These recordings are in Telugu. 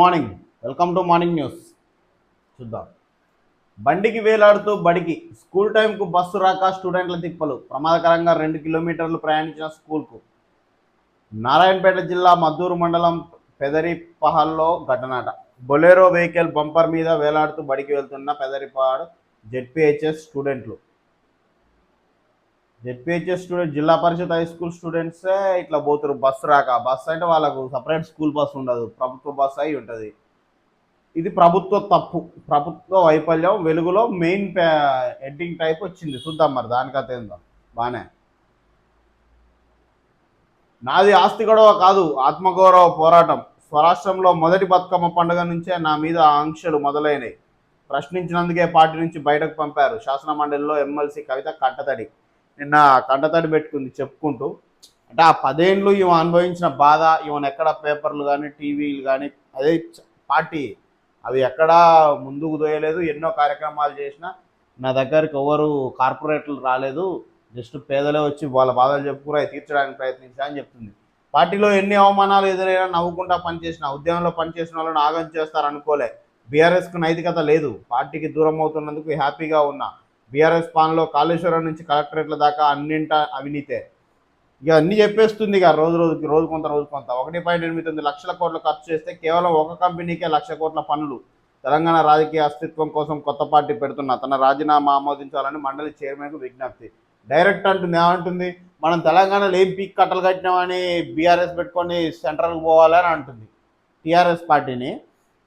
Morning. Welcome to morning news. చూద్దాం. బండికి వేలాడుతూ బడికి స్కూల్ టైంకు బస్సు రాక స్టూడెంట్ల తిప్పలు. ప్రమాదకరంగా 2 కిలోమీటర్లు ప్రయాణించిన స్కూల్కు. నారాయణపేట జిల్లా మద్దూరు మండలం పెదరిపహాల్లో ఘటనాట. బొలెరో వెహికల్ బంపర్ మీద వేలాడుతూ బడికి వెళ్తున్న పెదరిపహాడ్ జెడ్పీహెచ్ఎస్ స్టూడెంట్లు. జెడ్పీహెచ్ఎస్ స్టూడెంట్ జిల్లా పరిషత్ హై స్కూల్ స్టూడెంట్సే ఇట్లా పోతారు. బస్సు రాక. బస్సు అంటే వాళ్ళకు సపరేట్ స్కూల్ బస్సు ఉండదు, ప్రభుత్వ బస్సు అయి ఉంటుంది. ఇది ప్రభుత్వ తప్పు, ప్రభుత్వ వైఫల్యం. వెలుగులో మెయిన్ హెడ్డింగ్ టైప్ వచ్చింది. చూద్దాం మరి దానికైతే ఏందో. బాగానే. నాది ఆస్తి గొడవ కాదు, ఆత్మగౌరవ పోరాటం. స్వరాష్ట్రంలో మొదటి బతుకమ్మ పండుగ నుంచే నా మీద ఆంక్షలు మొదలైనవి. ప్రశ్నించినందుకే పార్టీ నుంచి బయటకు పంపారు. శాసన మండలిలో ఎమ్మెల్సీ కవిత కంటతడి. నిన్న కంటతడి పెట్టుకుంది చెప్పుకుంటూ. అంటే ఆ 10 ఏళ్ళు ఈమె అనుభవించిన బాధ, ఈమెను ఎక్కడ పేపర్లు కానీ టీవీలు కానీ అదే పార్టీ అవి ఎక్కడా ముందుకు దోయలేదు. ఎన్నో కార్యక్రమాలు చేసినా నా దగ్గరికి ఎవరు కార్పొరేట్లు రాలేదు, జస్ట్ పేదలే వచ్చి వాళ్ళ బాధలు చెప్పుకుని తీర్చడానికి ప్రయత్నించా అని చెప్తుంది. పార్టీలో ఎన్ని అవమానాలు ఎదురైనా నవ్వుకుంటా పనిచేసిన, ఉద్యమంలో పనిచేసిన వాళ్ళని ఆగం చేస్తారు అనుకోలే. బీఆర్ఎస్కు నైతికత లేదు, పార్టీకి దూరం అవుతున్నందుకు హ్యాపీగా ఉన్నా. బీఆర్ఎస్ పాలనలో కాళేశ్వరం నుంచి కలెక్టరేట్ల దాకా అన్నింట అవినీతే. ఇక అన్నీ చెప్పేస్తుంది. ఇక రోజు కొంత 1.89 లక్షల కోట్లు ఖర్చు చేస్తే కేవలం ఒక కంపెనీకే 1,00,000 కోట్ల పనులు. తెలంగాణ రాజకీయ అస్తిత్వం కోసం కొత్త పార్టీ పెడుతున్నా, తన రాజీనామా ఆమోదించాలని మండలి చైర్మన్కు విజ్ఞప్తి. డైరెక్ట్ అంటుంది. ఏమంటుంది? మనం తెలంగాణలో ఏం పీక్ కట్టలు కట్టినామని బీఆర్ఎస్ పెట్టుకొని సెంట్రల్కి పోవాలని అంటుంది. టీఆర్ఎస్ పార్టీని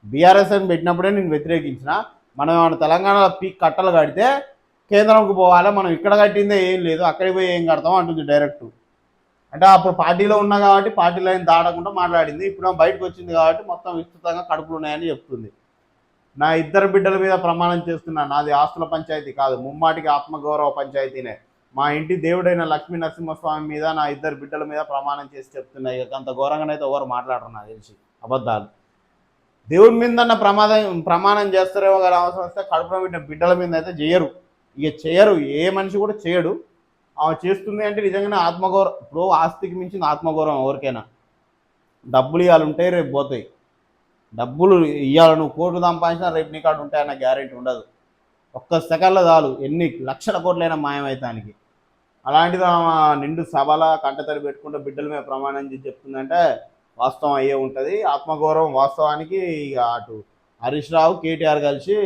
బీఆర్ఎస్ అని పెట్టినప్పుడే నేను వ్యతిరేకించిన. మనం ఏమైనా తెలంగాణలో పీక్ కట్టలు కడితే కేంద్రంకు పోవాలి, మనం ఇక్కడ కట్టిందే ఏం లేదు, అక్కడికి పోయి ఏం కడతాం అంటుంది డైరెక్ట్. అంటే అప్పుడు పార్టీలో ఉన్నా కాబట్టి పార్టీ లైన్ దాడకుండా మాట్లాడింది. ఇప్పుడు బయటకు వచ్చింది కాబట్టి మొత్తం విస్తృతంగా కడుపులు ఉన్నాయని చెప్తుంది. నా 2 బిడ్డల మీద ప్రమాణం చేస్తున్నా, నాది ఆస్తుల పంచాయతీ కాదు, ముమ్మాటికి ఆత్మగౌరవ పంచాయతీనే. మా ఇంటి దేవుడైన లక్ష్మీ నరసింహస్వామి మీద నా 2 బిడ్డల మీద ప్రమాణం చేసి చెప్తున్నాయి. అంత ఘోరంగానైతే ఎవరు మాట్లాడరు నాకు తెలిసి. అబద్ధాలు. దేవుడి మీద ప్రమాణం చేస్తారేమో కానీ అవసరం వస్తే కడుపులో పెట్టిన బిడ్డల మీద అయితే చేయరు. ఇక చేయరు, ఏ మనిషి కూడా చేయడు. ఆమె చేస్తుంది అంటే నిజంగానే ఆత్మగౌరవం. ఇప్పుడు ఆస్తికి మించింది ఆత్మగౌరవం ఎవరికైనా. డబ్బులు ఇవ్వాలి ఉంటాయి, రేపు పోతాయి. డబ్బులు ఇవ్వాలి, నువ్వు కోట్లు సంపాదించినా రేపు నీ కాడ ఉంటాయన్న గ్యారెంటీ ఉండదు. ఒక్క సెకండ్లో చాలు ఎన్ని లక్షల కోట్లైనా మాయమైతానికి. అలాంటిది ఆమె నిండు సభల కంటతడి పెట్టుకుంటూ బిడ్డల మీద ప్రమాణం చేసి చెప్తుందంటే వాస్తవం అయ్యే ఉంటుంది. ఆత్మగౌరవం వాస్తవానికి ఇక అటు హరీష్ రావు కేటీఆర్ కలిసి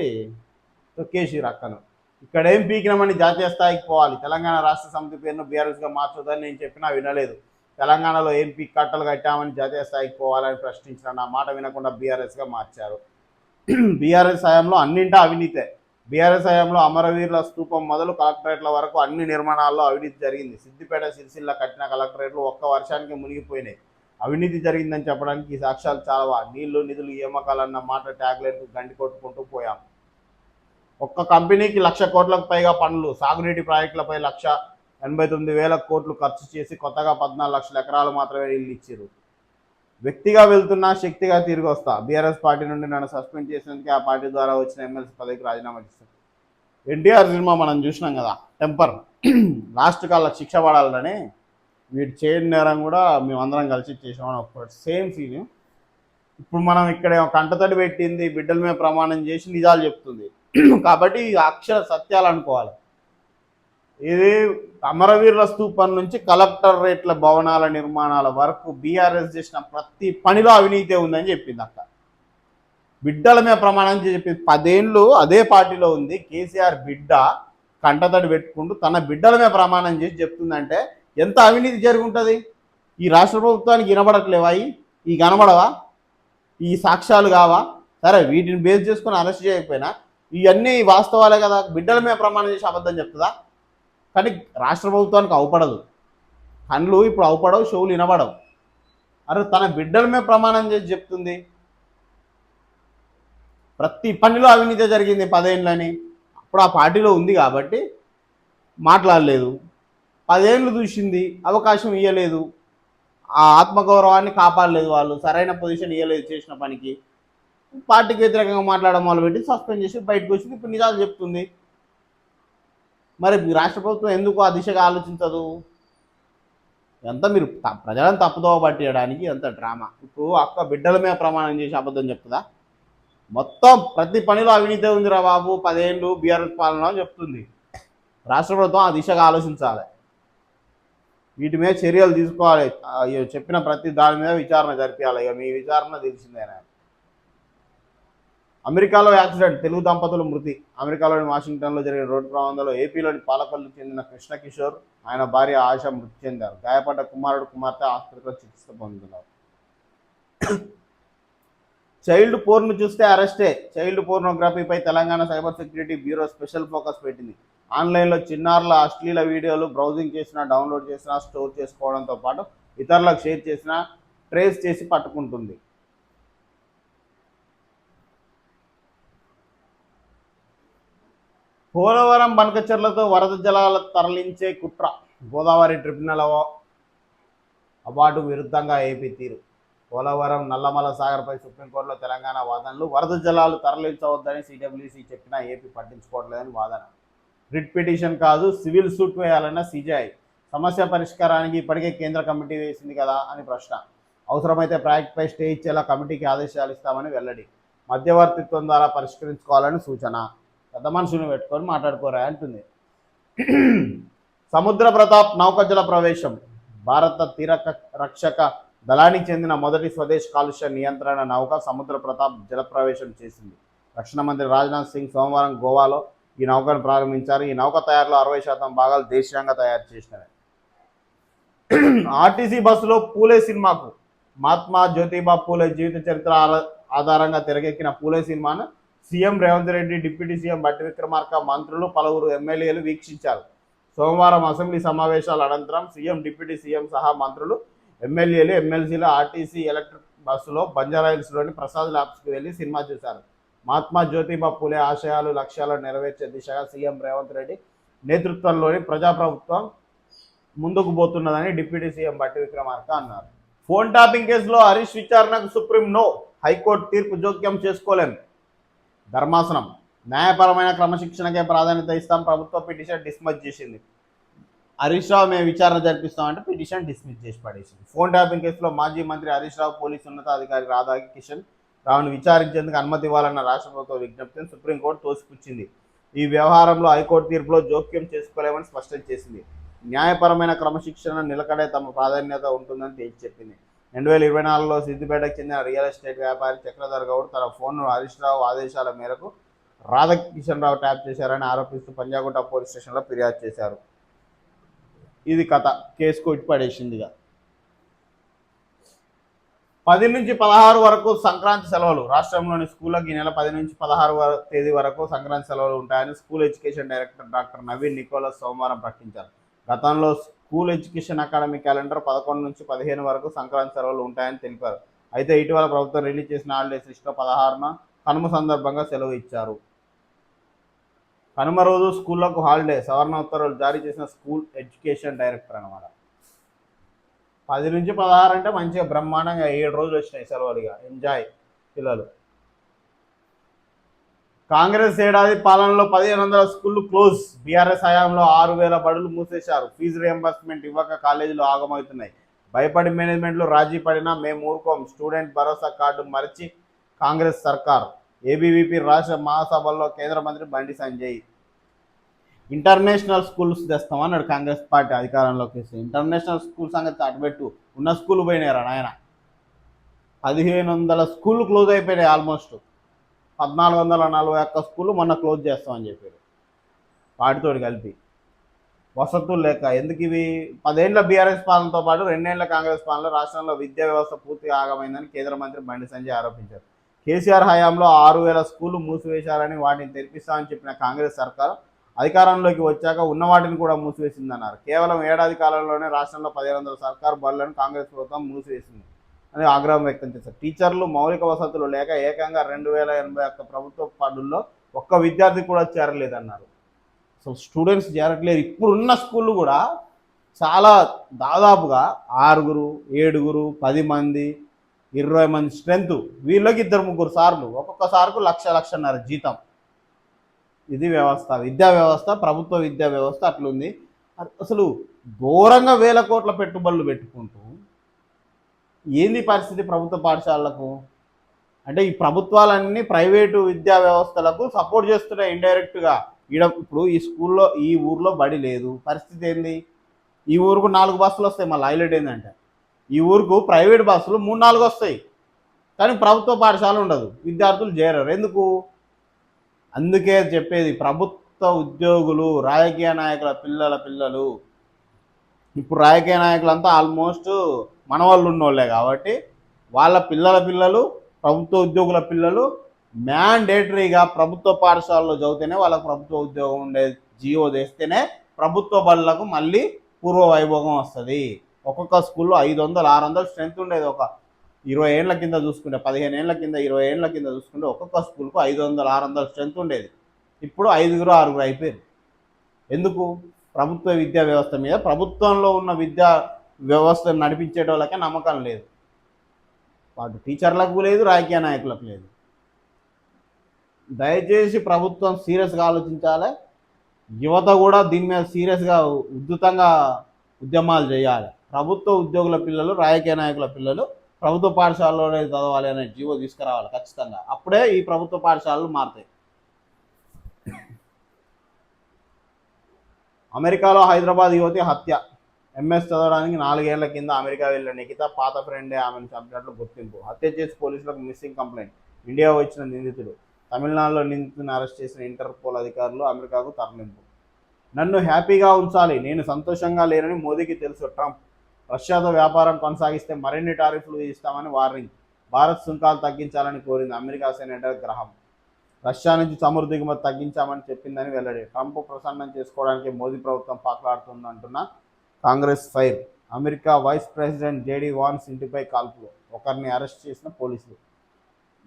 తొక్కేసి రక్కను. ఇక్కడేం పీకినామని జాతీయ స్థాయికి పోవాలి. తెలంగాణ రాష్ట్ర సమితి పేరును బీఆర్ఎస్గా మార్చొద్దని నేను చెప్పినా వినలేదు. తెలంగాణలో ఏం పీక్ కట్టలు కట్టామని జాతీయ స్థాయికి పోవాలని ప్రశ్నించిన నా మాట వినకుండా బీఆర్ఎస్గా మార్చారు. బీఆర్ఎస్ హయాంలో అన్నింటా అవినీతే. బీఆర్ఎస్ హయాంలో అమరవీరుల స్తూపం మొదలు కలెక్టరేట్ల వరకు అన్ని నిర్మాణాల్లో అవినీతి జరిగింది. సిద్దిపేట సిరిసిల్ల కట్టిన కలెక్టరేట్లు ఒక్క వర్షానికి మునిగిపోయినాయి. అవినీతి జరిగిందని చెప్పడానికి ఈ సాక్ష్యాలు చాలవా? నీళ్లు నిధులు ఏమకాలన్న మాట ట్యాగ్లైన్కు గండి కొట్టుకుంటూ పోయాం. ఒక్క కంపెనీకి 1,00,000 కోట్లకు పైగా పనులు. సాగునీటి ప్రాజెక్టులపై 1,89,000 కోట్లు ఖర్చు చేసి కొత్తగా 14 లక్షల ఎకరాలు మాత్రమే ఇల్లు ఇచ్చారు. వ్యక్తిగా వెళ్తున్నా శక్తిగా తిరిగి వస్తా. బీఆర్ఎస్ పార్టీ నుండి నన్ను సస్పెండ్ చేసినందుకే ఆ పార్టీ ద్వారా వచ్చిన ఎమ్మెల్సీ పదవికి రాజీనామా చేస్తాను. ఎన్టీఆర్ సినిమా మనం చూసినాం కదా, టెంపర్. లాస్ట్ కాళ్ళ శిక్ష పడాలని వీటి చేయని నేరం కూడా మేమందరం కలిసి చేసామని ఒక సేమ్ సీన్. ఇప్పుడు మనం ఇక్కడ కంటతడి పెట్టింది, బిడ్డల మీద ప్రమాణం చేసి నిజాలు చెప్తుంది. కాబట్టి అక్షర సత్యాలు అనుకోవాలి. ఇది అమరవీరుల స్తూపం నుంచి కలెక్టరేట్ల భవనాల నిర్మాణాల వరకు బీఆర్ఎస్ చేసిన ప్రతి పనిలో అవినీతి ఉందని చెప్పింది అక్క. బిడ్డల మీద ప్రమాణం చెప్పింది. 10 ఏళ్ళు అదే పార్టీలో ఉంది. కేసీఆర్ బిడ్డ కంటతడి పెట్టుకుంటూ తన బిడ్డల మీద ప్రమాణం చేసి చెప్తుందంటే ఎంత అవినీతి జరుగుంటుంది? ఈ రాష్ట్ర ప్రభుత్వానికి వినబడట్లేవా? ఈ కనబడవా? ఈ సాక్ష్యాలు కావా? సరే, వీటిని బేస్ చేసుకుని అరెస్ట్ చేయకపోయినా ఇవన్నీ వాస్తవాలే కదా. బిడ్డల మీద ప్రమాణం చేసి అబద్ధం చెప్తుందా? కానీ రాష్ట్ర ప్రభుత్వానికి అవపడదు. కళ్ళు ఇప్పుడు అవపడవు, చెవులు వినబడవు. అరే తన బిడ్డల మీద ప్రమాణం చేసి చెప్తుంది. ప్రతి పనిలో అవినీతి జరిగింది 10 ఏళ్ళని. అప్పుడు ఆ పార్టీలో ఉంది కాబట్టి మాట్లాడలేదు. 10 ఏళ్ళు చూసింది, అవకాశం ఇవ్వలేదు, ఆ ఆత్మగౌరవాన్ని కాపాడలేదు. వాళ్ళు సరైన పొజిషన్ ఇవ్వలేదు చేసిన పనికి. పార్టీకి వ్యతిరేకంగా మాట్లాడడం మొదలుపెట్టి సస్పెండ్ చేసి బయటకు వచ్చింది. ఇప్పుడు నిజాలు చెప్తుంది. మరి రాష్ట్ర ప్రభుత్వం ఎందుకు ఆ దిశగా ఆలోచించదు? ఎంత మీరు ప్రజలను తప్పుదోవ పట్టేయడానికి ఎంత డ్రామా. ఇప్పుడు అక్క బిడ్డల మీద ప్రమాణం చేసి అబద్ధం చెప్తుందా? మొత్తం ప్రతి పనిలో అవినీతి ఉందిరా బాబు, 10 ఏళ్ళు బీఆర్ఎస్ పాలన చెప్తుంది. రాష్ట్ర ప్రభుత్వం ఆ దిశగా ఆలోచించాలి, వీటి మీద చర్యలు తీసుకోవాలి. చెప్పిన ప్రతి దాని మీద విచారణ జరిపించాలి. ఇక మీ విచారణ తెలిసిందేనా. అమెరికాలో యాక్సిడెంట్, తెలుగు దంపతులు మృతి. అమెరికాలోని వాషింగ్టన్లో జరిగిన రోడ్డు ప్రమాదంలో ఏపీలోని పాలకొల్లుకు చెందిన కృష్ణ కిషోర్, ఆయన భార్య ఆశ మృతి చెందారు. గాయపడ్డ కుమార్తె ఆసుపత్రిలో చికిత్స పొందుతున్నారు. చైల్డ్ పోర్ను చూస్తే అరెస్టే. చైల్డ్ పోర్నోగ్రఫీపై Telangana cyber security bureau special focus పెట్టింది. ఆన్లైన్లో చిన్నారుల అశ్లీల వీడియోలు బ్రౌజింగ్ చేసినా, డౌన్లోడ్ చేసినా, స్టోర్ చేసుకోవడంతో పాటు ఇతరులకు షేర్ చేసినా ట్రేస్ చేసి పట్టుకుంటుంది. పోలవరం బనకచెర్లతో వరద జలాల తరలించే కుట్ర. గోదావరి ట్రిబ్యునల్ అవార్డు విరుద్ధంగా ఏపీ తీరు. పోలవరం నల్లమల సాగర్పై సుప్రీంకోర్టులో తెలంగాణ వాదనలు. వరద జలాలు తరలించవద్దని సిడబ్ల్యూసీ చెప్పినా ఏపీ పట్టించుకోవట్లేదని వాదన. రిట్ పిటిషన్ కాదు, సివిల్ సూట్ వేయాలన్న సిజేఐ. సమస్య పరిష్కారానికి ఇప్పటికే కేంద్ర కమిటీ వేసింది కదా అని ప్రశ్న. అవసరమైతే ప్రాజెక్టుపై స్టే ఇచ్చేలా కమిటీకి ఆదేశాలు ఇస్తామని వెల్లడి. మధ్యవర్తిత్వం ద్వారా పరిష్కరించుకోవాలని సూచన. పెద్ద మనుషులను పెట్టుకొని మాట్లాడుకోరా అంటుంది. సముద్ర ప్రతాప్ నౌకజల ప్రవేశం. భారత తీర రక్షక దళానికి చెందిన మొదటి స్వదేశ్ కాలుష్య నియంత్రణ నౌక సముద్ర ప్రతాప్ జలప్రవేశం చేసింది. రక్షణ మంత్రి రాజ్నాథ్ సింగ్ సోమవారం గోవాలో ఈ నౌకను ప్రారంభించారు. ఈ నౌక తయారులో 60% భాగాలు దేశీయంగా తయారు చేసినవి. ఆర్టీసీ బస్సులో పూలే సినిమాకు. మహాత్మా జ్యోతిబా పూలే జీవిత చరిత్ర ఆధారంగా తెరకెక్కిన పూలే సినిమాను CM Revanth Reddy, deputy CM బట్టి విక్రమార్క, మంత్రులు, పలువురు ఎమ్మెల్యేలు వీక్షించారు. సోమవారం అసెంబ్లీ సమావేశాల అనంతరం సీఎం, డిప్యూటీ సీఎం సహా మంత్రులు, ఎమ్మెల్యేలు, ఎమ్మెల్సీలు ఆర్టీసీ ఎలక్ట్రిక్ బస్సులో బంజారాహిల్స్లోని ప్రసాద్ ల్యాబ్స్కి వెళ్లి సినిమా చూశారు. మహాత్మా జ్యోతిబా పూలే ఆశయాలు, లక్ష్యాలను నెరవేర్చే దిశగా సీఎం రేవంత్ రెడ్డి నేతృత్వంలోని ప్రజాప్రభుత్వం ముందుకు పోతున్నదని డిప్యూటీ సీఎం బట్టి విక్రమార్క అన్నారు. ఫోన్ ట్యాపింగ్ కేసులో హరీష్ విచారణకు సుప్రీం నో. హైకోర్టు తీర్పు జోక్యం చేసుకోలేం. ధర్మాసనం న్యాయపరమైన క్రమశిక్షణకే ప్రాధాన్యత ఇస్తాం. ప్రభుత్వ పిటిషన్ డిస్మిస్ చేసింది. హరీష్ రావు మేము విచారణ జరిపిస్తామంటే పిటిషన్ డిస్మిస్ చేసి పడేసింది. ఫోన్ ట్యాపింగ్ కేసులో మాజీ మంత్రి హరీష్ రావు, పోలీసు ఉన్నతాధికారి రాధాకిషన్ రావును విచారించేందుకు అనుమతి ఇవ్వాలన్న రాష్ట్ర ప్రభుత్వ విజ్ఞప్తిని సుప్రీంకోర్టు తోసిపుచ్చింది. ఈ వ్యవహారంలో హైకోర్టు తీర్పులో జోక్యం చేసుకోలేమని స్పష్టం చేసింది. న్యాయపరమైన క్రమశిక్షణ నిలకడే తమ ప్రాధాన్యత ఉంటుందని తేల్చి చెప్పింది. 2024లో సిద్దిపేటకు చెందిన రియల్ ఎస్టేట్ వ్యాపారి చక్రధర్ గౌడ్ తన ఫోన్ను హరీష్ రావు ఆదేశాల మేరకు రాధాకిషన్ రావు ట్యాప్ చేశారని ఆరోపిస్తూ పంజాగుట్ట పోలీస్ స్టేషన్లో ఫిర్యాదు చేశారు. ఇది కథ. కేసు కొట్టి పడేసిందిగా. 10 నుంచి 16 వరకు సంక్రాంతి సెలవులు. రాష్ట్రంలోని స్కూళ్ళకి ఈ నెల 10 నుంచి 16 తేదీ వరకు సంక్రాంతి సెలవులు ఉంటాయని school education director doctor Naveen Nicholas సోమవారం ప్రకటించారు. గతంలో స్కూల్ ఎడ్యుకేషన్ అకాడమీ క్యాలెండర్ 11 నుంచి 15 వరకు సంక్రాంతి సెలవులు ఉంటాయని తెలిపారు. అయితే ఇటీవల ప్రభుత్వం రిలీజ్ చేసిన హాలిడేస్ లిస్టులో 16న కనుమ సందర్భంగా సెలవు ఇచ్చారు. కనుమ రోజు స్కూళ్లకు హాలిడే. సవరణ ఉత్తర్వులు జారీ చేసిన స్కూల్ ఎడ్యుకేషన్ డైరెక్టర్ అనమాట. 10 నుంచి 16 అంటే మంచిగా బ్రహ్మాండంగా 7 రోజులు వచ్చినాయి సెలవులుగా. ఎంజాయ్ పిల్లలు. కాంగ్రెస్ ఏడాది పాలనలో 1500 స్కూళ్లు క్లోజ్. బీఆర్ఎస్ హయాంలో 6000 బడులు మూసేశారు. ఫీజు రియంబర్స్మెంట్ ఇవ్వక కాలేజీలు ఆగమవుతున్నాయి. భయపడి మేనేజ్మెంట్లు రాజీ పడినా మేము ఊరుకోం. స్టూడెంట్ భరోసా కార్డు మరిచి కాంగ్రెస్ సర్కార్. ఏబీవీపీ రాష్ట్ర మహాసభల్లో కేంద్ర మంత్రి బండి సంజయ్. ఇంటర్నేషనల్ స్కూల్స్ తెస్తామన్నాడు కాంగ్రెస్ పార్టీ అధికారంలోకి వస్తే. ఇంటర్నేషనల్ స్కూల్ సంగతి అటుపెట్టు, ఉన్న స్కూల్ పోయినారా నాయన. 1500 స్కూళ్ళు క్లోజ్ అయిపోయినాయి. ఆల్మోస్ట్ 1441 స్కూళ్ళు మొన్న క్లోజ్ చేస్తామని చెప్పారు. వాటితోటి కలిపి వసతులు లేక. ఎందుకు ఇవి? 10 ఏళ్ల బీఆర్ఎస్ పాలనతో పాటు 2 ఏళ్ల కాంగ్రెస్ పాలనలో రాష్ట్రంలో విద్యా వ్యవస్థ పూర్తిగా ఆగమైందని కేంద్ర మంత్రి బండి సంజయ్ ఆరోపించారు. కేసీఆర్ హయాంలో 6000 స్కూళ్లు మూసివేశారని, వాటిని తెరిపిస్తామని చెప్పిన కాంగ్రెస్ సర్కారు అధికారంలోకి వచ్చాక ఉన్న వాటిని కూడా మూసివేసిందన్నారు. కేవలం ఏడాది కాలంలోనే రాష్ట్రంలో 1500 సర్కారు బడులను కాంగ్రెస్ ప్రభుత్వం మూసివేసింది అని ఆగ్రహం వ్యక్తం చేశారు. టీచర్లు, మౌలిక వసతులు లేక ఏకంగా 2081 ప్రభుత్వ బడుల్లో ఒక్క విద్యార్థి కూడా చేరలేదన్నారు. So students చేరట్లేదు. ఇప్పుడున్న స్కూళ్ళు కూడా చాలా దాదాపుగా 6, 7, 10 మంది, 20 మంది స్ట్రెంత్. వీళ్ళకి 2-3 సార్లు, ఒక్కొక్క సార్కు 1,00,000-1,500,000 జీతం. ఇది వ్యవస్థ, విద్యా వ్యవస్థ, ప్రభుత్వ విద్యా వ్యవస్థ అట్లుంది. అసలు ఘోరంగా వేల కోట్ల పెట్టుబడులు పెట్టుకుంటూ ఏంది పరిస్థితి ప్రభుత్వ పాఠశాలలకు? అంటే ఈ ప్రభుత్వాలన్నీ ప్రైవేటు విద్యా వ్యవస్థలకు సపోర్ట్ చేస్తున్నాయి ఇండైరెక్ట్గా. ఇప్పుడు ఈ స్కూల్లో ఈ ఊర్లో బడి లేదు, పరిస్థితి ఏంది? ఈ ఊరుకు 4 బస్సులు వస్తాయి. మళ్ళీ హైలైట్ ఏంటంటే ఈ ఊరుకు ప్రైవేట్ బస్సులు 3-4 వస్తాయి, కానీ ప్రభుత్వ పాఠశాల ఉండదు, విద్యార్థులు చేరరు. ఎందుకు? అందుకే చెప్పేది, ప్రభుత్వ ఉద్యోగులు రాజకీయ నాయకుల పిల్లలు ఇప్పుడు రాజకీయ నాయకులంతా ఆల్మోస్ట్ మన వాళ్ళు ఉన్నోళ్ళే కాబట్టి వాళ్ళ పిల్లలు ప్రభుత్వ ఉద్యోగుల పిల్లలు మ్యాండేటరీగా ప్రభుత్వ పాఠశాలలో చదివితేనే వాళ్ళకు ప్రభుత్వ ఉద్యోగం ఉండే జీవో తెస్తేనే ప్రభుత్వ బడులకు మళ్ళీ పూర్వ వైభోగం వస్తుంది. ఒక్కొక్క స్కూల్లో 500-600 స్ట్రెంత్ ఉండేది. ఒక 20 ఏళ్ల కింద చూసుకుంటే, 15 ఏళ్ల కింద, 20 ఏళ్ల కింద చూసుకుంటే ఒక్కొక్క స్కూల్కు 500-600 స్ట్రెంత్ ఉండేది. ఇప్పుడు 5-6 అయిపోయారు. ఎందుకు? ప్రభుత్వ విద్యా వ్యవస్థ మీద, ప్రభుత్వంలో ఉన్న విద్యా వ్యవస్థను నడిపించేటోళ్ళకే నమ్మకం లేదు. వాటి టీచర్లకు లేదు, రాజకీయ నాయకులకు లేదు. దయచేసి ప్రభుత్వం సీరియస్గా ఆలోచించాలి. యువత కూడా దీని మీద సీరియస్గా ఉద్ధృతంగా ఉద్యమాలు చేయాలి. ప్రభుత్వ ఉద్యోగుల పిల్లలు, రాజకీయ నాయకుల పిల్లలు ప్రభుత్వ పాఠశాలలోనే చదవాలి అనే జీవో తీసుకురావాలి ఖచ్చితంగా. అప్పుడే ఈ ప్రభుత్వ పాఠశాలలు మారుతాయి. అమెరికాలో హైదరాబాద్ యువతి హత్య. ఎంఎస్ చదవడానికి 4 ఏళ్ల కింద అమెరికా వెళ్ళిన నిఖిత పాత ఫ్రెండే ఆమెను చంపినట్లు గుర్తింపు. హత్య చేసి పోలీసులకు మిస్సింగ్ కంప్లైంట్. ఇండియా వచ్చిన నిందితుడు. తమిళనాడులో నిందితుడిని అరెస్ట్ చేసిన ఇంటర్పోల్ అధికారులు అమెరికాకు తరలింపు. నన్ను హ్యాపీగా ఉంచాలి, నేను సంతోషంగా లేనని మోదీకి తెలుసు. ట్రంప్. రష్యాతో వ్యాపారం కొనసాగిస్తే మరిన్ని టారిఫ్లు విధిస్తామని వార్నింగ్. భారత్ సుంకాలు తగ్గించాలని కోరింది అమెరికా సెనేటర్ గ్రహం. రష్యా నుంచి చమురు దిగుమతి తగ్గించామని చెప్పిందని వెల్లడి. ట్రంప్ ప్రసన్నం చేసుకోవడానికి మోదీ ప్రభుత్వం పాకులాడుతుందంటున్న Congress fire. America vice president JD Vance ఇంటిపై కాల్పులు. ఒకరిని అరెస్ట్ చేసిన పోలీసులు.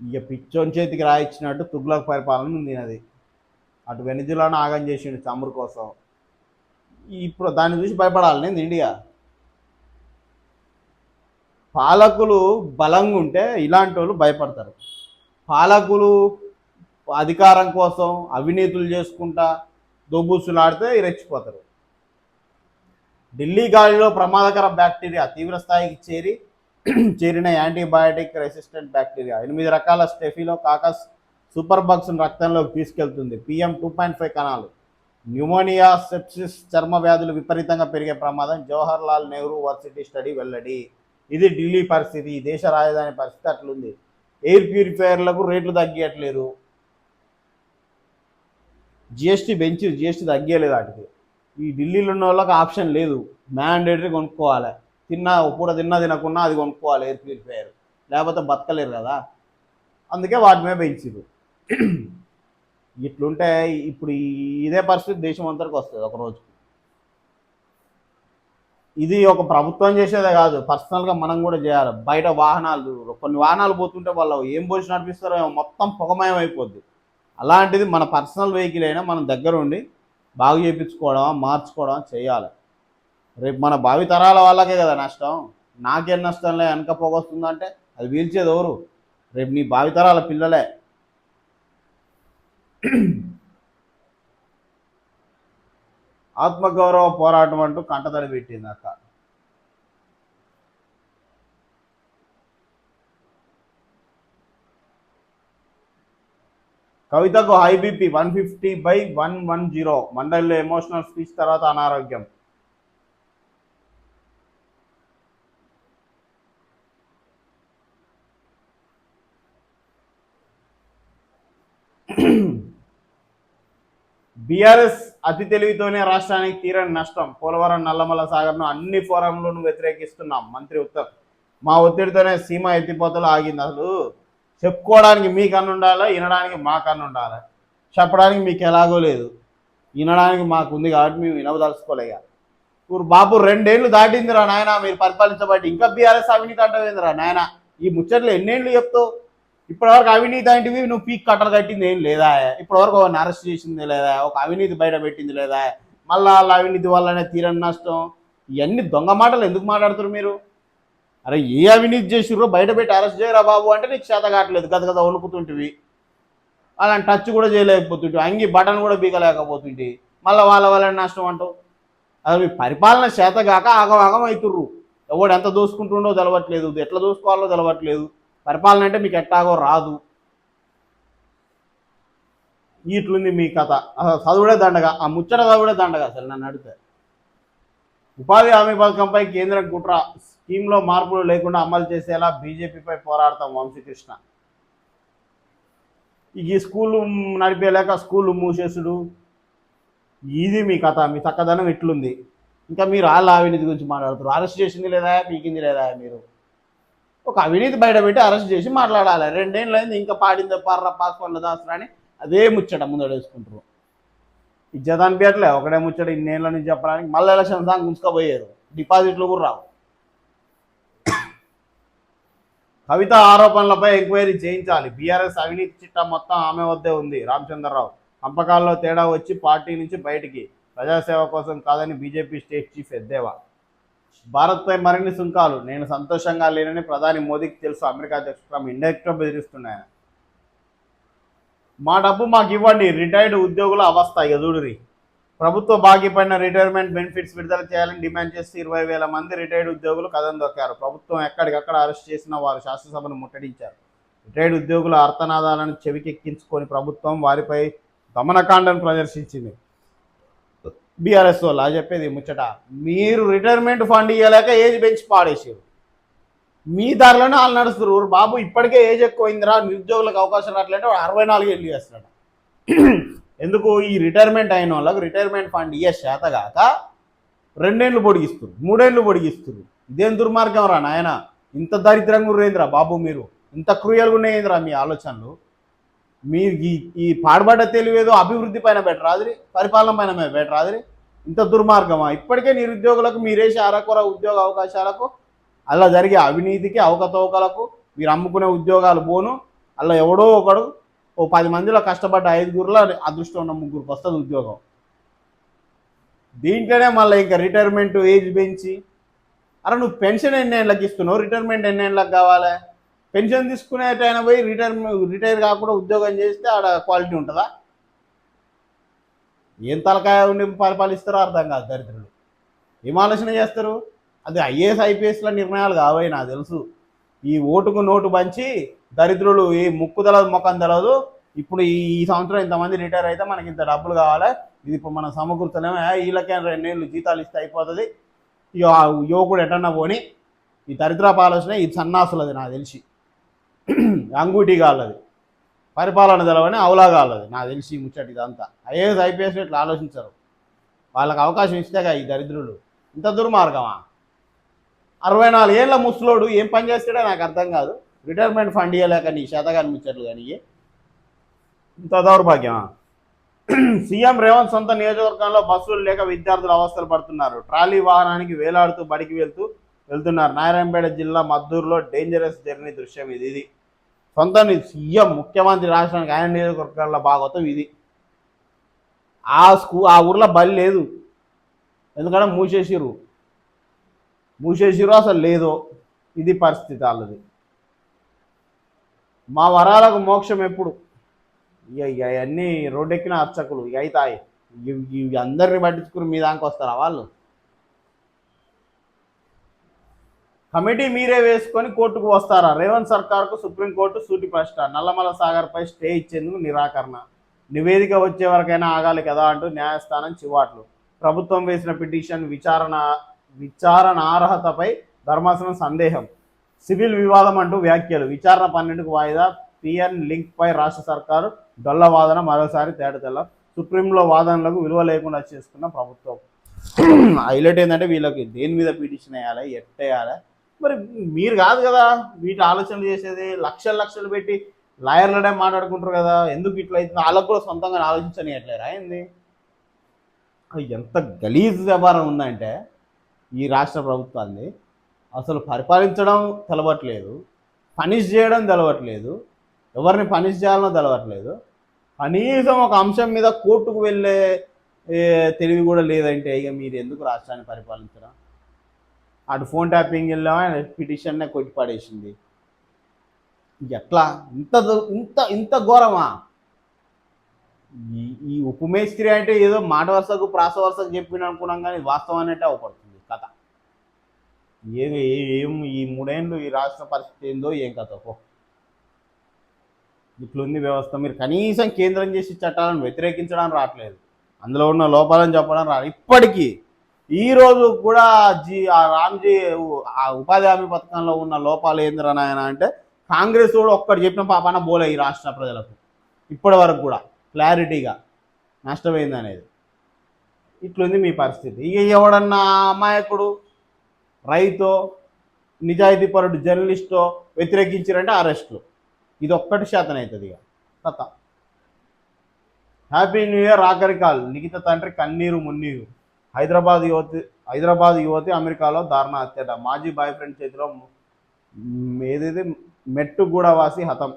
ఇక పిచ్చోని చేతికి రాయిచ్చినట్టు తుగ్లక్ పరిపాలన ఉంది అది. అటు వెనిజులాను ఆగం చేసిండు చమురు కోసం. ఇప్పుడు దాన్ని చూసి భయపడాలి నేను ఇండియా. పాలకులు బలంగా ఉంటే ఇలాంటి వాళ్ళు భయపడతారు. పాలకులు అధికారం కోసం అవినీతులు చేసుకుంటా దొబ్బుసులాడితే రెచ్చిపోతారు. ఢిల్లీ గాలిలో ప్రమాదకర బ్యాక్టీరియా తీవ్ర స్థాయికి చేరిన యాంటీబయాటిక్ రెసిస్టెంట్ బ్యాక్టీరియా 8 రకాల స్టెఫిలోకాకస్ సూపర్ బగ్స్ను రక్తంలోకి తీసుకెళ్తుంది. PM 2.5 కణాలు. న్యూమోనియా, సెప్సిస్, చర్మ వ్యాధులు విపరీతంగా పెరిగే ప్రమాదం. జవహర్లాల్ నెహ్రూ వర్సిటీ స్టడీ వెల్లడి. ఇది ఢిల్లీ పరిస్థితి, ఈ దేశ రాజధాని పరిస్థితి అట్లుంది. ఎయిర్ ప్యూరిఫైయర్లకు రేట్లు తగ్గియట్లేరు. జిఎస్టీ పెంచి జిఎస్టీ తగ్గలేదు వాటికి. ఈ ఢిల్లీలో ఉన్న వాళ్ళకి ఆప్షన్ లేదు, మ్యాండేటరీ కొనుక్కోవాలి. పూట తినకున్నా అది కొనుక్కోవాలి ఎయిర్ ప్యూరిఫైయర్, లేకపోతే బతకలేరు కదా. అందుకే వాటి మీద పెంచారు. ఇట్లుంటే ఇప్పుడు ఇదే పరిస్థితి దేశం అంతటికి వస్తుంది ఒకరోజు. ఇది ఒక ప్రభుత్వం చేసేదే కాదు, పర్సనల్గా మనం కూడా చేయాలి. బయట వాహనాలు, కొన్ని వాహనాలు పోతుంటే వాళ్ళు ఏం పోసి నడిపిస్తారో మొత్తం పొగమయం అయిపోద్ది. అలాంటిది మన పర్సనల్ వెహికల్ అయినా మనం దగ్గర ఉండి బాగు చేయించుకోవడం, మార్చుకోవడం చేయాలి. రేపు మన భావి తరాల వాళ్ళకే కదా నష్టం. నాకేం నష్టంలే, వెనక పోగొస్తుందంటే అది పీల్చేది ఎవరు? రేపు నీ భావితరాల పిల్లలే. ఆత్మగౌరవ పోరాటం అంటూ కంటతడి పెట్టింది అక్క. కవితకు హై బీపీ 150/110. మండలిలో ఎమోషనల్ స్పీచ్ తర్వాత అనారోగ్యం. బీఆర్ఎస్ అతి తెలివితోనే రాష్ట్రానికి తీరని నష్టం. పోలవరం, నల్లమల సాగర్ను అన్ని ఫోరంలోనూ వ్యతిరేకిస్తున్నాం. మంత్రి ఉత్తమ్. మా ఒత్తిడితోనే సీమ ఎత్తిపోతలు ఆగింది. అసలు చెప్పుకోవడానికి మీ కన్ను ఉండాలి, వినడానికి మా కన్ను ఉండాలి. చెప్పడానికి మీకు ఎలాగో లేదు, వినడానికి మాకు ఉంది కాబట్టి మేము వినవదలుచుకోలేక. ఇప్పుడు బాబు 2 ఏళ్ళు దాటిందిరా నాయన మీరు పరిపాలించబట్టి, ఇంకా బీఆర్ఎస్ అవినీతి అంటవేందిరా నాయన? ఈ ముచ్చట్లు ఎన్నేళ్ళు చెప్తావు? ఇప్పటివరకు అవినీతి అంటివి నువ్వు పీక్ కట్టలు కట్టింది ఏం లేదా? ఇప్పటివరకు ఒక అరెస్ట్ చేసింది లేదా? ఒక అవినీతి బయట పెట్టింది లేదా? మళ్ళా వాళ్ళ అవినీతి వల్లనే తీరని నష్టం. ఇవన్నీ దొంగ మాటలు ఎందుకు మాట్లాడుతారు మీరు? అరే ఏ అవినీతి చేసిర్రో బయట పెట్టి అరెస్ట్ చేయరా బాబు అంటే నీకు చేత కావట్లేదు, గద వణుకుతుంటివి. అలాంటి టచ్ కూడా చేయలేకపోతుంటివి, అంగి బటన్ కూడా బీగలేకపోతుంటివి. మళ్ళీ వాళ్ళ నష్టం అంటావు. అది మీ పరిపాలన చేతగాక ఆగమాగం అవుతుర్రు. ఎవడు ఎంత దోసుకుంటుండో తెలవట్లేదు, ఎట్లా దోసుకోవాలో తెలవట్లేదు. పరిపాలన అంటే మీకు ఎట్టాగో రాదు. ఇట్లుంది మీ కథ. అసలు చదువుడే దండగా, ఆ ముచ్చట చదువుడే దండగా అసలు నన్ను అడిగితే. ఉపాధి హామీ పథకంపై కేంద్రం కుట్ర, స్కీమ్లో మార్పులు లేకుండా అమలు చేసేలా బీజేపీపై పోరాడతాం వంశీకృష్ణ. ఈ స్కూళ్ళు నడిపేలేక స్కూళ్ళు మూసేసుడు, ఇది మీ కథ. మీ చక్కదనం ఇట్లుంది. ఇంకా మీరు వాళ్ళ అవినీతి గురించి మాట్లాడుతారు. అరెస్ట్ చేసింది లేదా, పీకింది లేదా? మీరు ఒక అవినీతి బయట పెట్టి అరెస్ట్ చేసి మాట్లాడాలి. 2 ఏళ్ళు అయింది, ఇంకా పాడింది పార్ర పాస్వర్డ్ల దాసరా అని అదే ముచ్చట ముందడు వేసుకుంటారు. ఇజ్జత్ అనిపించట్లే ఒకటే ముచ్చట ఇన్నేళ్ళ నుంచి చెప్పడానికి. మళ్ళీ ఎలక్షన్ దాకా ఉంచుకోబోయారు, డిపాజిట్లు కూడా రావు. కవిత ఆరోపణలపై ఎంక్వైరీ చేయించాలి, బీఆర్ఎస్ అవినీతి చిట్టా మొత్తం ఆమె వద్దే ఉంది, రామచంద్రరావు. పంపకాల్లో తేడా వచ్చి పార్టీ నుంచి బయటికి, ప్రజాసేవ కోసం కాదని బీజేపీ స్టేట్ చీఫ్ ఎద్దేవా. భారత్పై మరిన్ని సుంకాలు, నేను సంతోషంగా లేనని ప్రధాని మోదీకి తెలుసు, అమెరికా అధ్యక్షుడు ట్రంప్ ఇండైరెక్ట్గా బెదిరిస్తున్నాయని. మా డబ్బు మాకు ఇవ్వండి, రిటైర్డ్ ఉద్యోగుల అవస్థ ఎదుడురి. ప్రభుత్వ బాకీ పడిన రిటైర్మెంట్ బెనిఫిట్స్ విడుదల చేయాలని డిమాండ్ చేసి 20,000 మంది రిటైర్డ్ ఉద్యోగులు కథం దొక్కారు. ప్రభుత్వం ఎక్కడికక్కడ అరెస్ట్ చేసిన వారు శాసనసభను ముట్టడించారు. రిటైర్డ్ ఉద్యోగుల అర్థనాదాలను చెవికెక్కించుకొని ప్రభుత్వం వారిపై దమనకాండను ప్రదర్శించింది. బీఆర్ఎస్ వాళ్ళు చెప్పేది ముచ్చట, మీరు రిటైర్మెంట్ ఫండ్ ఇవ్వలేక ఏజ్ పెంచి పాడేసారు. మీ దారిలోనే వాళ్ళు నడుస్తున్నారు. బాబు ఇప్పటికే ఏజ్ ఎక్కువైందిరా, నిరుద్యోగులకు అవకాశం రావట్లంటే 64 ఏళ్ళు చేస్తున్నాడు. ఎందుకు? ఈ రిటైర్మెంట్ అయిన వాళ్ళకు రిటైర్మెంట్ ఫండ్ ఇయ్యే చేతగాక 2 ఏళ్ళు పొడిగిస్తారు, 3 ఏళ్ళు పొడిగిస్తారు. ఇదేం దుర్మార్గం రా నాయన! ఇంత దరిద్రంగా రేంద్రా బాబు, మీరు ఇంత క్రూయల్గా ఉన్నాయేంద్రా మీ ఆలోచనలు? మీరు ఈ పాడుబడ్డ తెలివేదో అభివృద్ధి పైన బెటరాదిరి, పరిపాలన పైన బెటరాదిరి. ఇంత దుర్మార్గమా? ఇప్పటికే నిరుద్యోగులకు మీరేసే అరకొర ఉద్యోగ అవకాశాలకు, అలా జరిగే అవినీతికి, అవకతవకలకు, మీరు అమ్ముకునే ఉద్యోగాలు పోను, అలా ఎవడో ఒకడు ఓ 10 మందిలో కష్టపడ్డ 5గురిలో అదృష్టం ఉన్న 3గురికి వస్తుంది ఉద్యోగం. దీంట్లోనే మళ్ళీ ఇంకా రిటైర్మెంట్ ఏజ్ పెంచి, అరే నువ్వు పెన్షన్ ఎన్ని ఏళ్ళకి ఇస్తున్నావు, రిటైర్మెంట్ ఎన్ని ఏళ్ళకి కావాలి? పెన్షన్ తీసుకునేటైనా పోయి రిటైర్ కాకుండా ఉద్యోగం చేస్తే ఆడ క్వాలిటీ ఉంటుందా? ఏం తలకాయ ఉండి పరిపాలిస్తారో అర్థం కాదు దరిద్రులు. ఏం ఆలోచన చేస్తారు? అది ఐఏఎస్ ఐపీఎస్ల నిర్ణయాలు కావే నాకు తెలుసు. ఈ ఓటుకు నోటు పంచి దరిద్రులు ఈ ముక్కు తెలదు ముఖం తెలదు. ఇప్పుడు ఈ సంవత్సరం ఇంతమంది రిటైర్ అయితే మనకి ఇంత డబ్బులు కావాలి, ఇది ఇప్పుడు మనం సమకూర్చలేమో, వీళ్ళకే 2 ఏళ్ళు జీతాలు ఇస్తే అయిపోతుంది, ఇక యువకుడు ఎటన్నా పోని. ఈ దరిద్రపు ఆలోచన ఈ సన్నాసులది నాకు తెలిసి, అంగూటి కాళ్ళది, పరిపాలన తెలవని అవులాగాళ్ళది నాకు తెలిసి ముచ్చటి. ఇదంతా ఐఏఎస్ ఐపీఎస్ ఇట్లా ఆలోచించరు. వాళ్ళకి అవకాశం ఇస్తేగా ఈ దరిద్రులు. ఇంత దుర్మార్గమా? 64 ఏళ్ళ ముసలోడు ఏం పని చేస్తాడో నాకు అర్థం కాదు. రిటైర్మెంట్ ఫండ్ ఇవ్వలేక నీ శాతగాని ముచ్చట్లు కానీ ఇంత దౌర్భాగ్యమా? సీఎం రేవంత్ సొంత నియోజకవర్గంలో బస్సులు లేక విద్యార్థులు అవస్థలు పడుతున్నారు. ట్రాలీ వాహనానికి వేలాడుతూ బడికి వెళ్తున్నారు. నారాయణపేట జిల్లా మద్దూరులో డేంజరస్ జర్నీ దృశ్యం ఇది. సొంత సీఎం ముఖ్యమంత్రి రాష్ట్రానికి ఆయన నియోజకవర్గాల్లో భాగవతం ఇది. ఆ ఊర్లో బలి లేదు, ఎందుకంటే మూసేసిరు అసలు లేదో. ఇది పరిస్థితి వాళ్ళది. మా వరాలకు మోక్షం ఎప్పుడు? ఇక అవన్నీ రోడ్డెక్కిన అర్చకులు ఇక అవుతాయి. ఇవి అందరినీ పట్టించుకుని మీ దానికి వస్తారా వాళ్ళు? కమిటీ మీరే వేసుకొని కోర్టుకు వస్తారా? రేవంత్ సర్కార్కు సుప్రీంకోర్టు సూటి ప్రశ్న. నల్లమల సాగర్పై స్టే ఇచ్చేందుకు నిరాకరణ. నివేదిక వచ్చే వరకైనా ఆగాలి కదా అంటూ న్యాయస్థానం చివాట్లు. ప్రభుత్వం వేసిన పిటిషన్ విచారణార్హతపై ధర్మాసనం సందేహం. సివిల్ వివాదం అంటూ వ్యాఖ్యలు. విచారణ 12కు వాయిదా. పిఎన్ లింక్పై రాష్ట్ర సర్కారు డొల్ల వాదన, మరోసారి తేడతెల్ల. సుప్రీంలో వాదనలకు విలువ లేకుండా చేసుకున్న ప్రభుత్వం. హైలైట్ ఏంటంటే వీళ్ళకి దేని మీద పిటిషన్ వేయాలి, ఎట్టేయాలి? మరి మీరు కాదు కదా వీటి ఆలోచనలు చేసేది. లక్షలు పెట్టి లాయర్లనే మాట్లాడుకుంటారు కదా. ఎందుకు ఇట్లా అవుతుంది? వాళ్ళకు కూడా సొంతంగా ఆలోచించని ఎట్లేరా ఏంది? ఎంత గలీజ్ వ్యవహారం ఉందంటే ఈ రాష్ట్ర ప్రభుత్వాన్ని. అసలు పరిపాలించడం తెలవట్లేదు, పనిష్ చేయడం తెలవట్లేదు, ఎవరిని పనిష్ చేయాలనో తెలవట్లేదు. కనీసం ఒక అంశం మీద కోర్టుకు వెళ్ళే తెలివి కూడా లేదంటే ఇక మీరు ఎందుకు రాష్ట్రాన్ని పరిపాలించడం? అటు ఫోన్ ట్యాపింగ్ వెళ్ళామా, పిటిషన్నే కొట్టి పడేసింది. ఎట్లా? ఇంత ఘోరమా? ఈ ఈ ఉపమేస్త్రి అంటే ఏదో మాట వరుసకు ప్రాస వరుసకు చెప్పిన అనుకున్నాం, కానీ వాస్తవం అనేటే అవపడుతుంది కథ. ఏం ఈ 3 ఏళ్ళు ఈ రాష్ట్ర పరిస్థితి ఏందో ఏం కథ. ఇట్లుంది వ్యవస్థ. మీరు కనీసం కేంద్రం చేసి చట్టాలను వ్యతిరేకించడం రావట్లేదు, అందులో ఉన్న లోపాలను చెప్పడం ఇప్పటికీ ఈ రోజు కూడా రామ్జీ ఆ ఉపాధి హామీ పథకంలో ఉన్న లోపాలు ఏందిరా నాయన అంటే, కాంగ్రెస్ కూడా ఒక్కటి చెప్పిన పాపాన బోలే ఈ రాష్ట్ర ప్రజలకు ఇప్పటి వరకు కూడా క్లారిటీగా నష్టమైంది అనేది. ఇట్లుంది మీ పరిస్థితి. ఇక ఎవడన్నా అమాయకుడు రైతో నిజాయితీపరుడు జర్నలిస్టో వ్యతిరేకించారంటే అరెస్టులు, ఇది ఒక్కటి శాతం అవుతుంది ఇక కథ. హ్యాపీ న్యూ ఇయర్ ఆఖరి కాల్, నిఖిత తండ్రి కన్నీరు మున్నీరు. హైదరాబాద్ యువతి అమెరికాలో దారుణ హత్యట. మాజీ బాయ్ ఫ్రెండ్ చేతిలో ఏదైతే మెట్టుగూడవాసి హతం.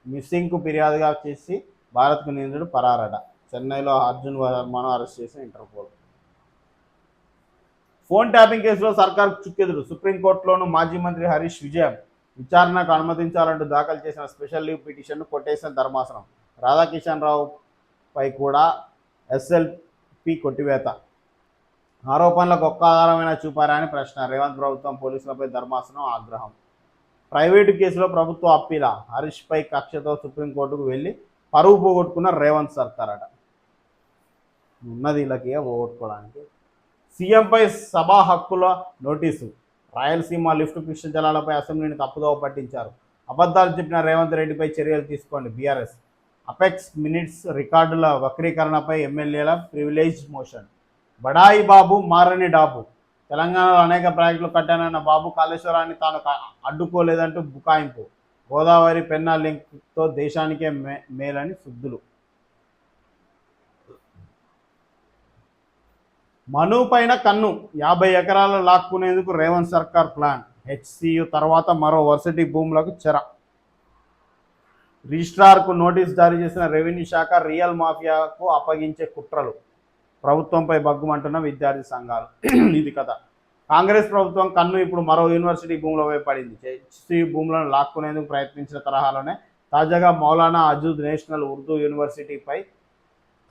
మిస్సింగ్కు ఫిర్యాదుగా చేసి భారత్కు నిందితుడు పరారట. చెన్నైలో అర్జున్ వర్మను అరెస్ట్ చేసిన ఇంటర్పోల్. ఫోన్ ట్యాపింగ్ కేసులో సర్కార్ చుక్కెదురు. సుప్రీంకోర్టులోనూ మాజీ మంత్రి హరీష్ విజయం. విచారణకు అనుమతించాలంటూ దాఖలు చేసిన స్పెషల్ లీవ్ పిటిషన్ను కొట్టేసిన ధర్మాసనం. రాధాకిషన్ రావుపై కూడా ఎస్ఎల్పి కొట్టివేత. ఆరోపణలకు ఒక్క ఆధారమైన చూపారా అని ప్రశ్న. రేవంత్ ప్రభుత్వం పోలీసులపై ధర్మాసనం ఆగ్రహం. ప్రైవేటు కేసులో ప్రభుత్వ అప్పీల. హరీష్పై కక్షతో సుప్రీంకోర్టుకు వెళ్ళి పరువు పోగొట్టుకున్న రేవంత్ సర్కార్ అట. ఉన్నది వీళ్ళకి పోగొట్టుకోవడానికి. సీఎంపై సభా హక్కుల నోటీసు. రాయలసీమ లిఫ్ట్ కృష్ణ జలాలపై అసెంబ్లీని తప్పుదోవ పట్టించారు. అబద్ధాలు చెప్పిన రేవంత్ రెడ్డిపై చర్యలు తీసుకోండి బీఆర్ఎస్. అపెక్స్ మినిట్స్ రికార్డుల వక్రీకరణపై ఎమ్మెల్యేల ప్రివిలేజ్ మోషన్. బడాయి బాబు మారని డాబు. తెలంగాణలో అనేక ప్రాజెక్టులు కట్టానన్న బాబు కాళేశ్వరాన్ని తాను అడ్డుకోలేదంటూ బుకాయింపు. గోదావరి పెన్నా లింక్తో దేశానికే మేలని శుద్ధులు. మను పైన కన్ను. 50 ఎకరాలు లాక్కునేందుకు రేవంత్ సర్కార్ ప్లాన్. హెచ్సియు తర్వాత మరో వర్సిటీ భూములకు చెర. రిజిస్ట్రార్కు నోటీస్ జారీ చేసిన రెవెన్యూ శాఖ. రియల్ మాఫియాకు అప్పగించే కుట్రలు. ప్రభుత్వంపై బగ్గుమంటున్న విద్యార్థి సంఘాలు. ఇది కథ. కాంగ్రెస్ ప్రభుత్వం కన్ను ఇప్పుడు మరో యూనివర్సిటీ భూములపై పడింది. హెచ్సియు భూములను లాక్కునేందుకు ప్రయత్నించిన తరహాలోనే తాజాగా మౌలానా ఆజాద్ నేషనల్ ఉర్దూ యూనివర్సిటీపై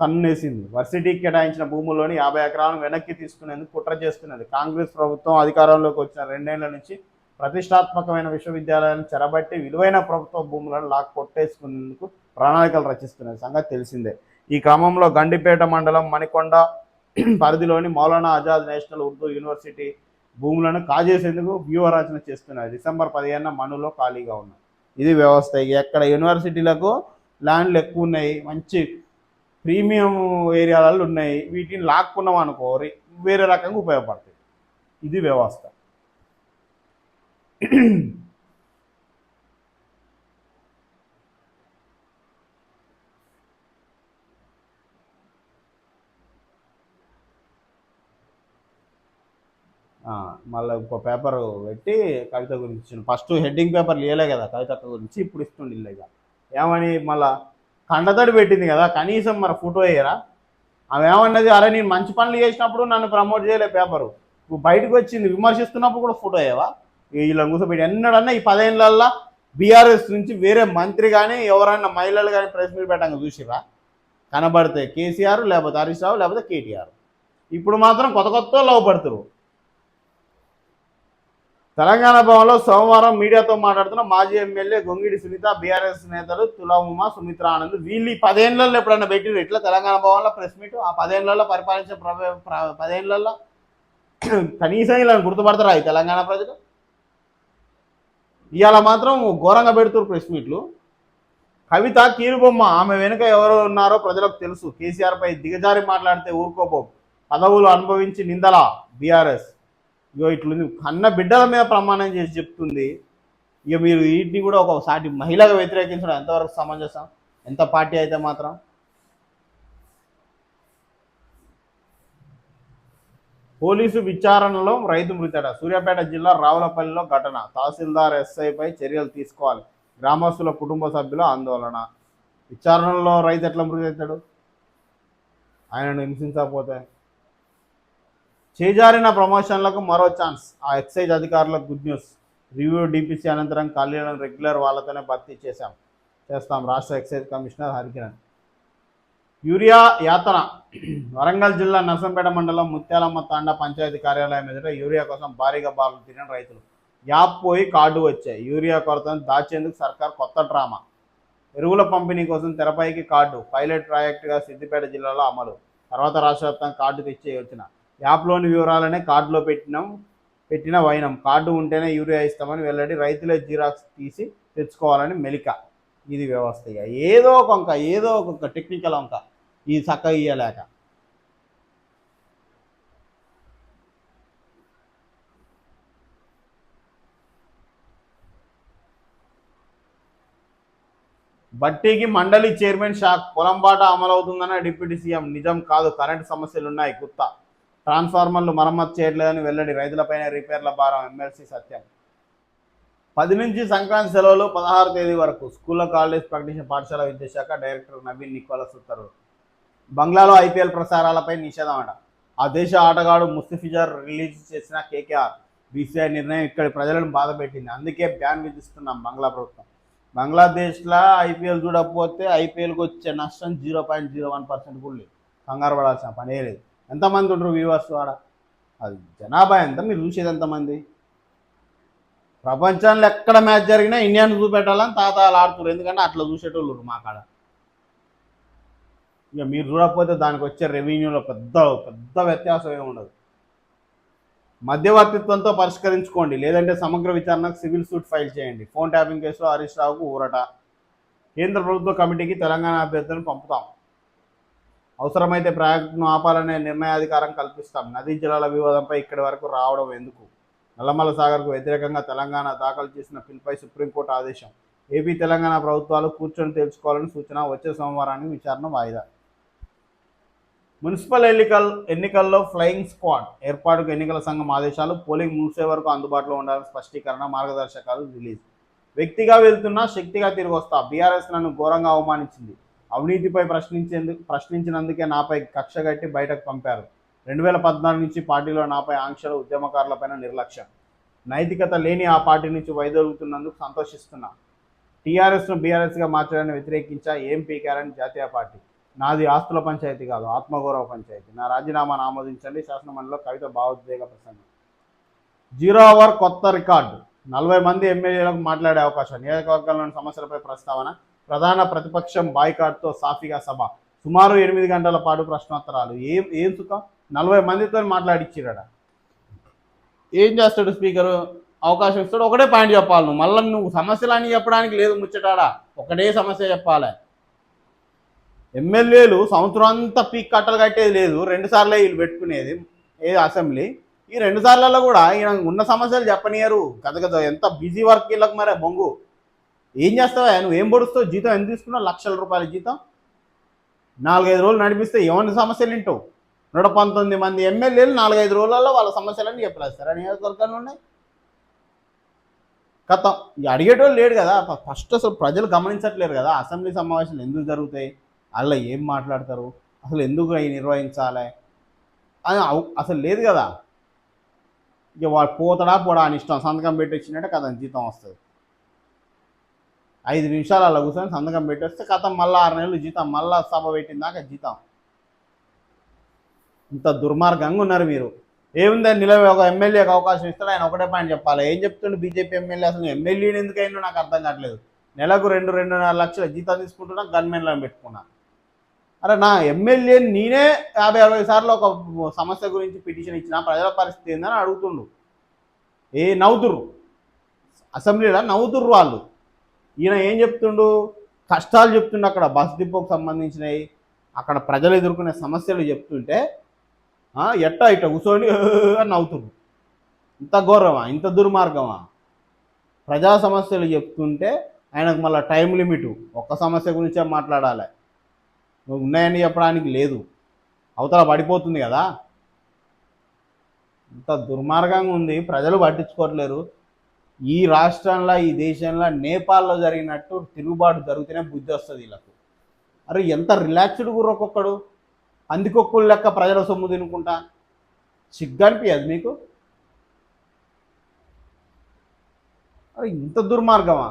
కన్నేసింది. వర్సిటీకి కేటాయించిన భూముల్లోని 50 ఎకరాలను వెనక్కి తీసుకునేందుకు కుట్ర చేస్తున్నది. కాంగ్రెస్ ప్రభుత్వం అధికారంలోకి వచ్చిన 2 ఏళ్ల నుంచి ప్రతిష్టాత్మకమైన విశ్వవిద్యాలయాలను చెరబట్టి విలువైన ప్రభుత్వ భూములను కొట్టేసుకునేందుకు ప్రణాళికలు రచిస్తున్నది సంగతి తెలిసిందే. ఈ క్రమంలో గండిపేట మండలం మణికొండ పరిధిలోని మౌలానా ఆజాద్ నేషనల్ ఉర్దూ యూనివర్సిటీ భూములను కాజేసేందుకు వ్యూహరచన చేస్తున్నది. డిసెంబర్ 15న మనులో ఖాళీగా ఉన్నాయి. ఇది వ్యవస్థ. ఎక్కడ యూనివర్సిటీలకు ల్యాండ్లు ఎక్కువ ఉన్నాయి, మంచి ప్రీమియం ఏరియాలలో ఉన్నాయి, వీటిని లాక్కున్నాం అనుకో వేరే రకంగా ఉపయోగపడతాయి. ఇది వ్యవస్థ. మళ్ళీ ఇంకో పేపర్ పెట్టి కవిత గురించి ఇచ్చిన. ఫస్ట్ హెడ్డింగ్ పేపర్ లేలే కదా కవిత గురించి, ఇప్పుడు ఇస్తుండే ఇక ఏమని మళ్ళా కండతడి పెట్టింది కదా, కనీసం మరి ఫోటో వేయరా? ఆమె ఏమన్నది, అరే నేను మంచి పనులు చేసినప్పుడు నన్ను ప్రమోట్ చేయలే పేపరు, నువ్వు బయటకు వచ్చింది విమర్శిస్తున్నప్పుడు కూడా ఫోటో వేయవా? వీళ్ళని కూర్చోబెట్టి ఎన్నడన్నా ఈ 10 ఏళ్ళల్లో బీఆర్ఎస్ నుంచి వేరే మంత్రి కానీ ఎవరైనా మహిళలు కానీ ప్రెస్ మీట్ పెట్టంగా చూసిరా? కనబడితే కేసీఆర్, లేకపోతే హరీష్ రావు, లేకపోతే కేటీఆర్. ఇప్పుడు మాత్రం కొత్త లోపడుతురు. తెలంగాణ భవన్లో సోమవారం మీడియాతో మాట్లాడుతున్న మాజీ ఎమ్మెల్యే గొంగిడి సునీత, బీఆర్ఎస్ నేతలు తులముమ, సుమిత్ర ఆనంద్. వీళ్ళు ఈ 10 ఏళ్లలో ఎప్పుడన్నా పెట్టిరు ఇట్లా తెలంగాణ భవన్లో ప్రెస్ మీట్? ఆ 10 ఏళ్లలో పరిపాలించే 10 ఏళ్లలో కనీసం ఇలా గుర్తుపడతారా ఈ తెలంగాణ ప్రజలు? ఇవాళ మాత్రం ఘోరంగా పెడుతున్నారు ప్రెస్ మీట్లు. కవిత కీలుబొమ్మ, ఆమె వెనుక ఎవరు ఉన్నారో ప్రజలకు తెలుసు. కేసీఆర్పై దిగజారి మాట్లాడితే ఊరుకోపో, పదవులు అనుభవించి నిందలా బీఆర్ఎస్. ఇగో ఇట్లుంది, కన్న బిడ్డల మీద ప్రమాణం చేసి చెప్తుంది. ఇక మీరు వీటిని కూడా ఒకసారి మహిళగా వ్యతిరేకించడం ఎంతవరకు సమంజసం? ఎంత పార్టీ అయితే మాత్రం. పోలీసు విచారణలో రైతు మృతట. సూర్యాపేట జిల్లా రావులపల్లిలో ఘటన. తహసీల్దార్ ఎస్ఐపై చర్యలు తీసుకోవాలి, గ్రామస్తుల కుటుంబ సభ్యుల ఆందోళన. విచారణలో రైతు ఎట్లా మృతి అవుతాడు ఆయనను హింసించకపోతే? చేజారిన ప్రమోషన్లకు మరో ఛాన్స్. ఆ ఎక్సైజ్ అధికారులకు గుడ్ న్యూస్. రివ్యూ డిపిసి అనంతరం ఖాళీలను రెగ్యులర్ వాళ్ళతోనే భర్తీ చేస్తాం రాష్ట్ర ఎక్సైజ్ కమిషనర్ హరికిరణ్. యూరియా యాతన. వరంగల్ జిల్లా నర్సంపేట మండలం ముత్యాలమ్మ తాండా పంచాయతీ కార్యాలయం ఎదుట యూరియా కోసం భారీగా బారులు తీరిన రైతులు. యాప్ పోయి కార్డు వచ్చాయి. యూరియా కొరతను దాచేందుకు సర్కార్ కొత్త డ్రామా. ఎరువుల పంపిణీ కోసం తెరపైకి కార్డు. పైలట్ ప్రాజెక్టుగా సిద్దిపేట జిల్లాలో అమలు. తర్వాత రాష్ట్ర వ్యాప్తంగా కార్డు తెచ్చే యోచన. యాప్లోని వివరాలనే కార్డులో పెట్టిన వైనం. కార్డు ఉంటేనే యూరియా ఇస్తామని వెల్లడి. రైతులే జీరాక్స్ తీసి తెచ్చుకోవాలని మెలిక. ఇది వ్యవస్థ. ఇక ఏదో ఒక టెక్నికల్ వంక ఈ చక్క ఇయ్యలేక. బట్టీకి మండలి చైర్మన్ షాక్. పొలంబాట అమలవుతుందన్న డిప్యూటీ సీఎం. నిజం కాదు, కరెంటు సమస్యలున్నాయి. గుత్త ట్రాన్స్ఫార్మర్లు మరమ్మతు చేయట్లేదని వెల్లడి. రైతులపైన రిపేర్ల భారం. ఎమ్మెల్సీ సత్యం. 10 నుంచి సంక్రాంతి సెలవులు 16 తేదీ వరకు. స్కూల్లో కాలేజ్ ప్రకటించిన పాఠశాల విద్యాశాఖ డైరెక్టర్ నవీన్ నికోలస్ ఉత్తర్వులు. బంగ్లాలో ఐపీఎల్ ప్రసారాలపై నిషేధం అట. ఆ దేశ ఆటగాడు ముస్తఫిజర్ రిలీజ్ చేసిన కేకేఆర్. బీసీఐ నిర్ణయం ఇక్కడి ప్రజలను బాధపెట్టింది. అందుకే బ్యాన్ విధిస్తున్నాం బంగ్లా ప్రభుత్వం. బంగ్లాదేశ్లో ఐపీఎల్ చూడకపోతే ఐపీఎల్కి వచ్చే నష్టం 0.01% కూడా లేదు. కంగారు పడాల్సిన పనే లేదు. ఎంతమంది ఉంటారు వ్యూవర్స్ ఆడ? అది జనాభా ఎంత? మీరు చూసేది ఎంతమంది? ప్రపంచంలో ఎక్కడ మ్యాచ్ జరిగినా ఇండియాను చూపెట్టాలని తాతాలు ఆడుతున్నారు. ఎందుకంటే అట్లా చూసేటోళ్ళు మా కాడ. ఇక మీరు చూడకపోతే దానికి వచ్చే రెవెన్యూలో పెద్ద పెద్ద వ్యత్యాసం ఏమి ఉండదు. మధ్యవర్తిత్వంతో పరిష్కరించుకోండి, లేదంటే సమగ్ర విచారణకు సివిల్ సూట్ ఫైల్ చేయండి. ఫోన్ ట్యాపింగ్ కేసులో హరీష్ రావుకు ఊరట. కేంద్ర ప్రభుత్వ కమిటీకి తెలంగాణ అభ్యర్థులను పంపుతాం. అవసరమైతే ప్రాజెక్టును ఆపాలనే నిర్ణయాధికారం కల్పిస్తాం. నదీ జలాల వివాదంపై ఇక్కడి వరకు రావడం ఎందుకు? నల్లమల సాగర్కు వ్యతిరేకంగా తెలంగాణ దాఖలు చేసిన పిల్పై సుప్రీంకోర్టు ఆదేశం. ఏపీ తెలంగాణ ప్రభుత్వాలు కూర్చొని తెలుసుకోవాలని సూచన. వచ్చే సోమవారానికి విచారణ వాయిదా. మున్సిపల్ ఎన్నికల్లో ఫ్లయింగ్ స్క్వాడ్ ఏర్పాటుకు ఎన్నికల సంఘం ఆదేశాలు. పోలింగ్ ముగిసే వరకు అందుబాటులో ఉండాలని స్పష్టీకరణ. మార్గదర్శకాలు రిలీజ్. వ్యక్తిగా వెళ్తున్నా శక్తిగా తిరిగి వస్తా. బీఆర్ఎస్ నన్ను ఘోరంగా అవమానించింది. అవినీతిపై ప్రశ్నించినందుకే నాపై కక్ష కట్టి బయటకు పంపారు. 2014 నుంచి పార్టీలో నాపై ఆంక్షలు. ఉద్యమకారులపైన నిర్లక్ష్యం. నైతికత లేని ఆ పార్టీ నుంచి వైదొలుగుతున్నందుకు సంతోషిస్తున్నా. టీఆర్ఎస్ను బీఆర్ఎస్గా మార్చడాన్ని వ్యతిరేకించా. ఏం పీకారని జాతీయ పార్టీ. నాది ఆస్తుల పంచాయతీ కాదు, ఆత్మగౌరవ పంచాయతీ. నా రాజీనామాను ఆమోదించండి. శాసనమండలిలో కవిత భావోద్వేగ ప్రసంగం. 0 అవర్ కొత్త రికార్డు. 40 మంది ఎమ్మెల్యేలకు మాట్లాడే అవకాశం. నియోజకవర్గంలోని సమస్యలపై ప్రస్తావన. ప్రధాన ప్రతిపక్షం బాయ్కాట్తో సాఫీగా సభ. సుమారు 8 గంటల పాటు ప్రశ్నోత్తరాలు. ఏం సుఖం? 40 మందితో మాట్లాడిచ్చిరట. ఏం చేస్తాడు స్పీకరు? అవకాశం ఇస్తాడు, ఒకటే పాయింట్ చెప్పాలి. నువ్వు సమస్యలు అని చెప్పడానికి లేదు ముచ్చటాడా, ఒకటే సమస్య చెప్పాలి. ఎమ్మెల్యేలు సంవత్సరం అంతా పీక్ కట్టలు కట్టేది లేదు, 2 సార్లే వీళ్ళు పెట్టుకునేది అసెంబ్లీ. ఈ 2 సార్లలో కూడా ఈయన ఉన్న సమస్యలు చెప్పనియరు. కదా ఎంత బిజీ వర్క్ వీళ్ళకి. మరే బొంగు ఏం చేస్తావా? నువ్వు ఏం పొడుస్తావు? జీతం ఎంత తీసుకున్నావు? లక్షల రూపాయల జీతం. 4-5 రోజులు నడిపిస్తే ఎవరి సమస్యలు వింటావు? 119 మంది ఎమ్మెల్యేలు 4-5 రోజులలో వాళ్ళ సమస్యలన్నీ చెప్పలేస్తారా? నియోజకవర్గాలు ఉన్నాయి కథ. అడిగేటోళ్ళు లేడు కదా. ఫస్ట్ అసలు ప్రజలు గమనించట్లేరు కదా అసెంబ్లీ సమావేశాలు ఎందుకు జరుగుతాయి, అలా ఏం మాట్లాడతారు, అసలు ఎందుకు అవి నిర్వహించాలి అని అసలు లేదు కదా. ఇక వాడు పోతాడా పోడా అని ఇష్టం. సంతకం పెట్టి వచ్చినట్టే కథ జీతం వస్తుంది. 5 నిమిషాలు అలా కూర్చొని సంతకం పెట్టేస్తే కథ. మళ్ళీ 6 నెలలు జీతం, మళ్ళీ సభ పెట్టిందాక జీతం. ఇంత దుర్మార్గంగా ఉన్నారు మీరు. ఏముందని ఒక ఎమ్మెల్యేకి అవకాశం ఇస్తాడు, ఆయన ఒకటే పాయింట్ చెప్పాలి. ఏం చెప్తుండే బీజేపీ ఎమ్మెల్యే? అసలు ఎమ్మెల్యేని ఎందుకైనా నాకు అర్థం కావట్లేదు. నెలకు 2-2.5 లక్షల జీతం తీసుకుంటున్నా, గన్మెన్లను పెట్టుకున్నా. అరే నా ఎమ్మెల్యేని నేనే 50-60 సార్లు ఒక సమస్య గురించి పిటిషన్ ఇచ్చిన, ప్రజల పరిస్థితి ఏందని అడుగుతుండు. నవ్వుతుర్రు అసెంబ్లీలో, నవ్వుతుర్రు వాళ్ళు. ఈయన ఏం చెప్తుండు? కష్టాలు చెప్తుండు. అక్కడ బస్ డిపోకు సంబంధించినవి, అక్కడ ప్రజలు ఎదుర్కొనే సమస్యలు చెప్తుంటే ఇట్ట కూర్చోండి అని నవ్వుతుర్రు. ఇంత ఘోరమా? ఇంత దుర్మార్గమా? ప్రజా సమస్యలు చెప్తుంటే ఆయనకు మళ్ళీ టైం లిమిటు. ఒక్క సమస్య గురించే మాట్లాడాలి, ఉన్నాయని చెప్పడానికి లేదు. అవతల పడిపోతుంది కదా. ఇంత దుర్మార్గంగా ఉంది. ప్రజలు పట్టించుకోవట్లేరు. ఈ రాష్ట్రంలో, ఈ దేశంలో నేపాల్లో జరిగినట్టు తిరుగుబాటు జరిగితేనే బుద్ధి వస్తుంది వీళ్ళకు. అరే ఎంత రిలాక్స్డ్ గుర్ర ఒక్కొక్కడు, అందుకొక్కడు లెక్క ప్రజల సొమ్ము తినుకుంటా. సిగ్గనిపించదు మీకు? అరే ఇంత దుర్మార్గమా?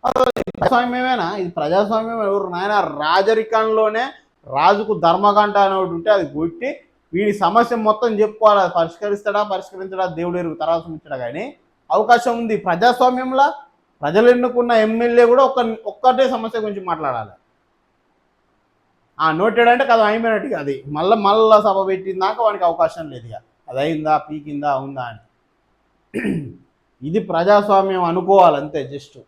ప్రజాస్వామ్యమేనా ఇది? ప్రజాస్వామ్యం ఎవరు నాయన? రాజరికంలోనే రాజుకు ధర్మగంట అని ఒకటి ఉంటే అది కొట్టి వీడి సమస్య మొత్తం చెప్పుకోవాలి. అది పరిష్కరిస్తాడా పరిష్కరించడా దేవుడు ఎరుగు, తర్వాత ఉంచాడా. కానీ అవకాశం ఉంది ప్రజాస్వామ్యంలో. ప్రజలు ఎన్నుకున్న ఎమ్మెల్యే కూడా ఒక్కటే సమస్య గురించి మాట్లాడాలి. నోటెడ్ అంటే కదా అయిపోయినట్టుగా. అది మళ్ళా సభ పెట్టిందాక వానికి అవకాశం లేదు. ఇక అది అయిందా పీకిందా ఉందా అని. ఇది ప్రజాస్వామ్యం అనుకోవాలి అంతే. జస్ట్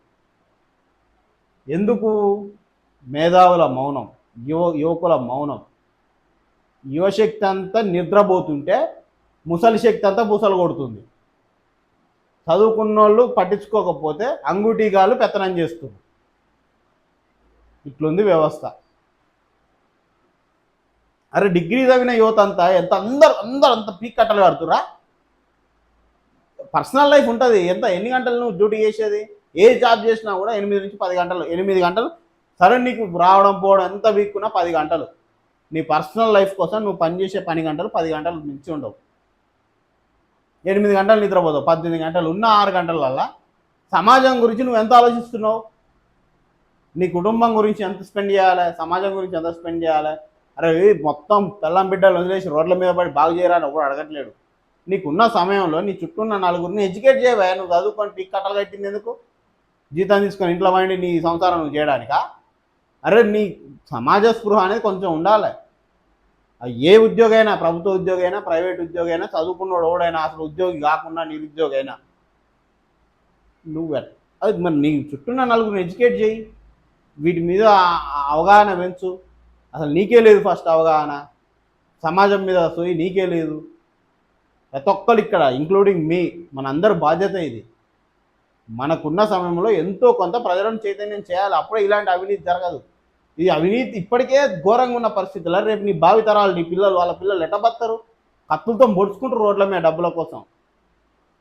ఎందుకు? మేధావుల మౌనం, యువకుల మౌనం. యువశక్తి అంతా నిద్రపోతుంటే ముసలి శక్తి అంతా బుసలు కొడుతుంది. చదువుకున్న వాళ్ళు పట్టించుకోకపోతే అంగుటీగాలు పెత్తనం చేస్తుంది. ఇట్లుంది వ్యవస్థ. అరే డిగ్రీ చదివిన యువత అంతా ఎంత అందరు అంత పీక్ కట్టలు కడుతురా. పర్సనల్ లైఫ్ ఉంటుంది. ఎన్ని గంటలు నువ్వు డ్యూటీ చేసేది? ఏ జాబ్ చేసినా కూడా 8 నుంచి 10 గంటలు. 8 గంటలు సరే, నీకు రావడం పోవడం ఎంత వీక్కున్నా 10 గంటలు. నీ పర్సనల్ లైఫ్ కోసం నువ్వు పనిచేసే 10 గంటలు 10 గంటలు మించి ఉండవు. 8 గంటలు నిద్రపోతావు, 18 గంటలు. ఉన్న 6 గంటలల్లా సమాజం గురించి నువ్వు ఎంత ఆలోచిస్తున్నావు? నీ కుటుంబం గురించి ఎంత స్పెండ్ చేయాలి? సమాజం గురించి ఎంత స్పెండ్ చేయాలి? అరే మొత్తం పిల్లం బిడ్డలు వదిలేసి రోడ్ల మీద పడి బాగు చేయరాని ఒకడు అడగట్లేడు. నీకున్న సమయంలో నీ చుట్టూ ఉన్న నలుగురిని ఎడ్యుకేట్ చేయవా? నువ్వు చదువుకొని పీక్ కట్టలు కట్టింది ఎందుకు? జీతం తీసుకొని ఇంట్లో వండి నీ సంసారం నువ్వు చేయడానికా? అరే నీ సమాజ స్పృహ అనేది కొంచెం ఉండాలి. ఏ ఉద్యోగి అయినా, ప్రభుత్వ ఉద్యోగి అయినా, ప్రైవేట్ ఉద్యోగి అయినా, చదువుకున్నోడు ఎవడైనా, అసలు ఉద్యోగి కాకుండా నిరుద్యోగి అయినా, నువ్వు అది మరి నీ చుట్టూన్న నలుగురిని ఎడ్యుకేట్ చేయి. వీటి మీద అవగాహన పెంచు. అసలు నీకే లేదు ఫస్ట్ అవగాహన. సమాజం మీద సోయి నీకే లేదు. ప్రతి ఒక్కరు ఇక్కడ ఇంక్లూడింగ్ మీ, మనందరి బాధ్యత ఇది. మనకున్న సమయంలో ఎంతో కొంత ప్రజలను చైతన్యం చేయాలి. అప్పుడే ఇలాంటి అవినీతి జరగదు. ఇది అవినీతి ఇప్పటికే ఘోరంగా ఉన్న పరిస్థితుల్లో రేపు నీ భావితరాలు, నీ పిల్లలు, వాళ్ళ పిల్లలు ఎట్టబడతారు? కత్తులతో పొడుచుకుంటారు రోడ్ల మీద డబ్బుల కోసం.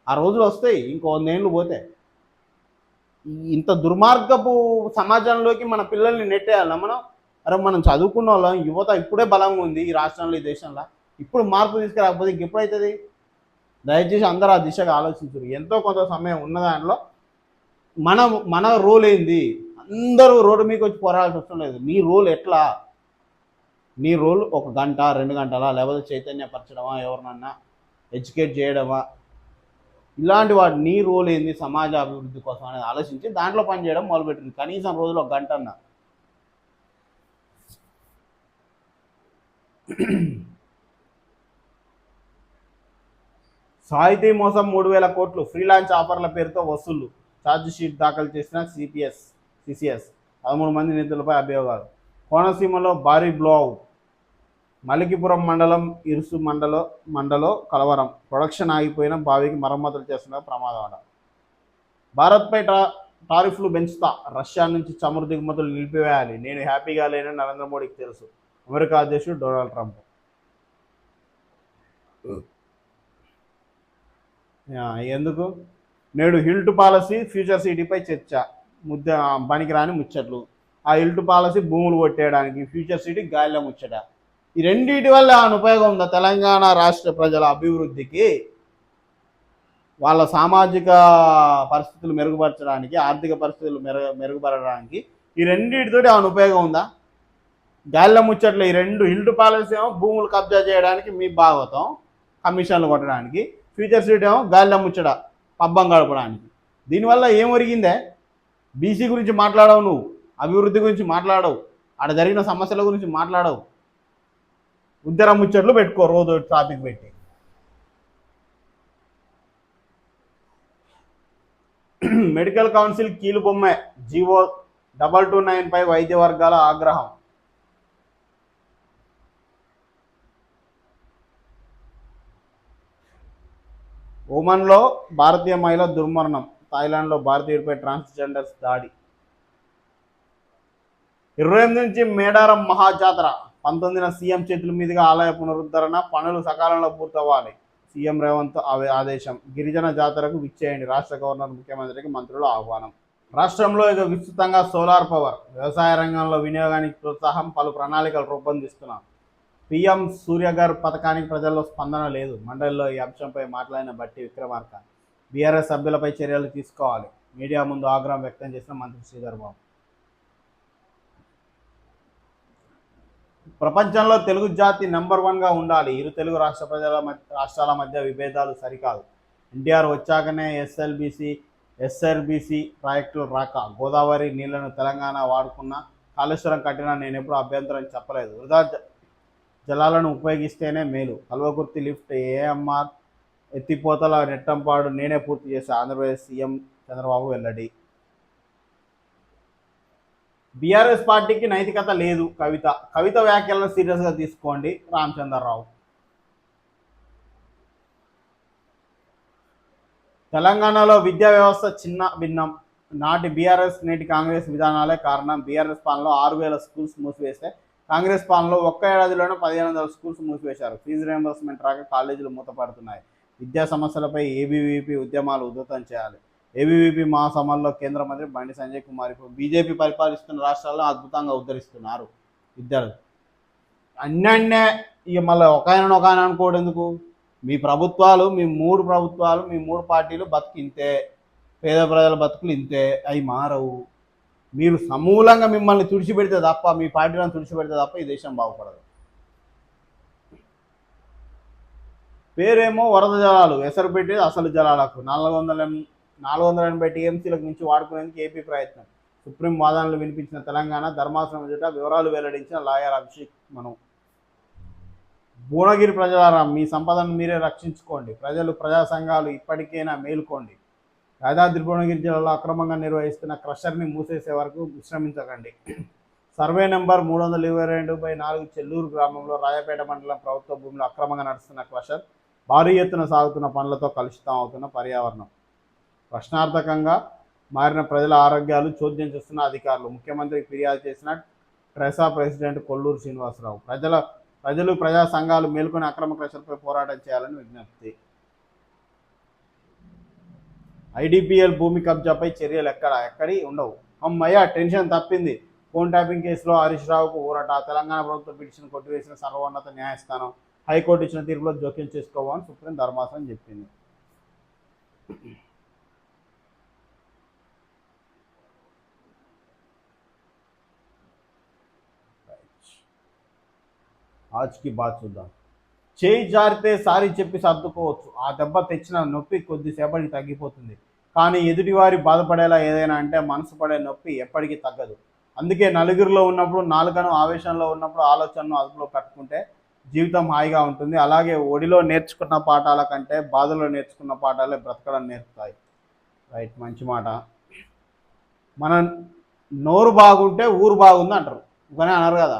ఆ రోజులు వస్తాయి ఇంకో 100 ఏళ్ళు పోతే. ఇంత దుర్మార్గపు సమాజంలోకి మన పిల్లల్ని నెట్టేయాలి మనం. అరే మనం చదువుకున్న వాళ్ళం, యువత ఇప్పుడే బలంగా ఉంది ఈ రాష్ట్రంలో, ఈ దేశంలో. ఇప్పుడు మార్పు తీసుకురాకపోతే ఇంకెప్పుడైతుంది? దయచేసి అందరూ ఆ దిశగా ఆలోచించరు. ఎంతో కొంత సమయం ఉన్న దానిలో మన రోల్ ఏంది? అందరూ రోడ్డు మీకు వచ్చి పోరాడాల్సి వస్తడం లేదు. నీ రోల్ ఎట్లా? నీ రోల్ 1 గంట 2 గంటలా, లేకపోతే చైతన్యపరచడమా, ఎవరినన్నా ఎడ్యుకేట్ చేయడమా, ఇలాంటి వాటి నీ రోల్ ఏంది సమాజ అభివృద్ధి కోసం అనేది ఆలోచించి దాంట్లో పనిచేయడం మొదలుపెట్టింది. కనీసం రోజులో 1 గంట అన్నా. సాహితీ మోసం 3000 కోట్లు, ఫ్రీలాన్స్ ఆఫర్ల పేరుతో వసూళ్లు. ఛార్జ్ షీట్ దాఖలు చేసిన సిసిఎస్. 13 మంది నిందితులపై అభియోగాలు. కోనసీమలో భారీ బ్లో అవుట్. మలికిపురం మండలం ఇరుసు మండలో కలవరం. ప్రొడక్షన్ ఆగిపోయిన బావికి మరమ్మతులు చేస్తున్న ప్రమాదం. భారత్పై టారిఫ్లు పెంచుతా, రష్యా నుంచి చమురు దిగుమతులు నిలిపివేయాలి, నేను హ్యాపీగా లేనని నరేంద్ర మోడీకి తెలుసు, అమెరికా అధ్యక్షుడు డొనాల్డ్ ట్రంప్. ఎందుకు? నేడు హిల్ట్ పాలసీ, ఫ్యూచర్ సిటీపై చర్చ. పనికిరాని ముచ్చట్లు. ఆ హిల్ట్ పాలసీ భూములు కొట్టేయడానికి, ఫ్యూచర్ సిటీ గాలిలో ముచ్చట. ఈ రెండింటి వల్ల ఏమైనా ఉపయోగం ఉందా? తెలంగాణ రాష్ట్ర ప్రజల అభివృద్ధికి, వాళ్ళ సామాజిక పరిస్థితులు మెరుగుపరచడానికి, ఆర్థిక పరిస్థితులు మెరుగుపరచడానికి ఈ రెండింటితోటి ఏమైనా ఉపయోగం ఉందా? గాలిలో ముచ్చట్లు ఈ రెండు. హిల్ట్ పాలసీ ఏమో భూములు కబ్జా చేయడానికి మీ భాగవతం, కమిషన్లు కొట్టడానికి. ఫ్యూచర్ సిటీ ఏమో గాలిలో ముచ్చట, పబ్బం గడపడానికి. దీనివల్ల ఏం ఒరిగిందే? బీసీ గురించి మాట్లాడవు నువ్వు, అభివృద్ధి గురించి మాట్లాడవు, ఆడ జరిగిన సమస్యల గురించి మాట్లాడవు. ఉద్దర ముచ్చట్లు పెట్టుకో రోజు ట్రాఫిక్ పెట్టి. మెడికల్ కౌన్సిల్ కీలు బొమ్మే. జీవో 229పై వైద్య వర్గాల ఆగ్రహం. ఒమన్లో భారతీయ మహిళ దుర్మరణం. థాయిలాండ్లో భారతీయుడిపై ట్రాన్స్జెండర్స్ దాడి. 28 నుంచి మేడారం మహాజాతర. 19న సీఎం చేతుల మీదుగా ఆలయ పునరుద్ధరణ పనులు సకాలంలో పూర్తవ్వాలి. సీఎం రేవంత్ ఆదేశం. గిరిజన జాతరకు విచ్చేయండి. రాష్ట్ర గవర్నర్, ముఖ్యమంత్రికి మంత్రుల ఆహ్వానం. రాష్ట్రంలో ఇక విస్తృతంగా సోలార్ పవర్. వ్యవసాయ రంగంలో వినియోగానికి ప్రోత్సాహం, పలు ప్రణాళికలు రూపొందిస్తున్నాం. పీఎం సూర్యఘర్ పథకానికి ప్రజల్లో స్పందన లేదు. మండలిలో ఈ అంశంపై మాట్లాడిన బట్టి విక్రమార్క. బీఆర్ఎస్ సభ్యులపై చర్యలు తీసుకోవాలి. మీడియా ముందు ఆగ్రహం వ్యక్తం చేసిన మంత్రి శ్రీధర్ బాబు. ప్రపంచంలో తెలుగు జాతి నెంబర్ 1గా ఉండాలి. ఇరు తెలుగు రాష్ట్రాల మధ్య విభేదాలు సరికాదు. ఎన్టీఆర్ వచ్చాకనే ఎస్ఆర్బీసీ ప్రాజెక్టులు రాక, గోదావరి నీళ్లను తెలంగాణ వాడుకున్న, కాళేశ్వరం కట్టినా నేనెప్పుడు అభ్యంతరం చెప్పలేదు. వృధా జలాలను ఉపయోగిస్తేనే మేలు. కల్వకుర్తి లిఫ్ట్, ఏఎంఆర్ ఎత్తిపోతల నెట్టంపాడు నేనే పూర్తి చేశా. ఆంధ్రప్రదేశ్ సీఎం చంద్రబాబు వెల్లడి. బీఆర్ఎస్ పార్టీకి నైతికత లేదు. కవిత వ్యాఖ్యలను సీరియస్గా తీసుకోండి. రామచంద్రరావు. తెలంగాణలో విద్యా వ్యవస్థ చిన్న భిన్నం. నాటి బీఆర్ఎస్ నేటి కాంగ్రెస్ విధానాలే కారణం. బీఆర్ఎస్ పాలనలో 6,000 స్కూల్స్ మూసివేస్తే, కాంగ్రెస్ పాలనలో ఒక్క ఏడాదిలోనే 1,500 స్కూల్స్ మూసివేశారు. ఫీజు రియంబర్స్మెంట్ రాక కాలేజీలు మూతపడుతున్నాయి. విద్యా సమస్యలపై ఏబీవీపీ ఉద్యమాలు ఉధృతం చేయాలి. ఏబీవీపీ మహాసభల్లో కేంద్ర మంత్రి బండి సంజయ్ కుమార్. ఇప్పుడు బీజేపీ పరిపాలిస్తున్న రాష్ట్రాల్లో అద్భుతంగా ఉద్ధరిస్తున్నారు విద్యార్థులు. అన్నే ఇక మళ్ళీ ఒక ఆయన అనుకోవడం ఎందుకు? మీ ప్రభుత్వాలు, మీ మూడు పార్టీలు బతుకు ఇంతే. పేద ప్రజల బతుకులు ఇంతే, అవి మారవు. మీరు సమూలంగా మిమ్మల్ని తుడిచిపెడితే తప్ప, మీ పార్టీలను తుడిచిపెడితే తప్ప ఈ దేశం బాగుపడదు. పేరేమో వరద జలాలు, ఎసరు పెట్టేది అసలు జలాలకు. 480 టీఎంసీలకు మించి వాడుకునేందుకు ఏపీ ప్రయత్నం. సుప్రీం వాదనలు వినిపించిన తెలంగాణ. ధర్మాసనం ఎదుట వివరాలు వెల్లడించిన లాయర్ అభిషేక్ మను. భువనగిరి ప్రజలారా, మీ సంపదను మీరే రక్షించుకోండి. ప్రజా సంఘాలు ఇప్పటికైనా మేలుకోండి. యాదాద్రి భువనగిరి జిల్లాలో అక్రమంగా నిర్వహిస్తున్న క్రషర్ని మూసేసే వరకు విశ్రమించకండి. సర్వే నెంబర్ 322/4 చెల్లూరు గ్రామంలో రాయపేట మండలం ప్రభుత్వ భూమిలో అక్రమంగా నడుస్తున్న క్రషర్ భారీ ఎత్తున సాగుతున్న పనులతో కలుషితం అవుతున్న పర్యావరణం. ప్రశ్నార్థకంగా మారిన ప్రజల ఆరోగ్యాలు చోద్యం చేస్తున్న అధికారులు. ముఖ్యమంత్రికి ఫిర్యాదు చేసిన ట్రెసా ప్రెసిడెంట్ కొల్లూరు శ్రీనివాసరావు. ప్రజా సంఘాలు మేల్కొని అక్రమ క్రషర్పై పోరాటం చేయాలని విజ్ఞప్తి. ఐడిపిఎల్ భూమి కబ్జాపై చర్యలు ఎక్కడి ఉండవు. అమ్మయ్య, టెన్షన్ తప్పింది. ఫోన్ ట్యాపింగ్ కేసులో హరీష్ రావుకు ఊరట. తెలంగాణ ప్రభుత్వం పిటిషన్ కొట్టివేసిన సర్వోన్నత న్యాయస్థానం. హైకోర్టు ఇచ్చిన తీర్పులో జోక్యం చేసుకోవాలని సుప్రీం ధర్మాసనం చెప్పింది. ఆజ్కి బాత్ చూద్దాం. చేయి జారితే సారీ చెప్పి సర్దుకోవచ్చు. ఆ దెబ్బ తెచ్చిన నొప్పి కొద్దిసేపటికి తగ్గిపోతుంది. కానీ ఎదుటివారి బాధపడేలా ఏదైనా అంటే మనసు పడే నొప్పి ఎప్పటికీ తగ్గదు. అందుకే నలుగురిలో ఉన్నప్పుడు, నాలుకను ఆవేశంలో ఉన్నప్పుడు ఆలోచనను అదుపులో పెట్టుకుంటే జీవితం హాయిగా ఉంటుంది. అలాగే ఒడిలో నేర్చుకున్న పాఠాల కంటే బాధలో నేర్చుకున్న పాఠాలే బ్రతకడం నేర్పుతాయి. రైట్, మంచి మాట. మన నోరు బాగుంటే ఊరు బాగుంది అంటారు, కానీ అనరు కదా.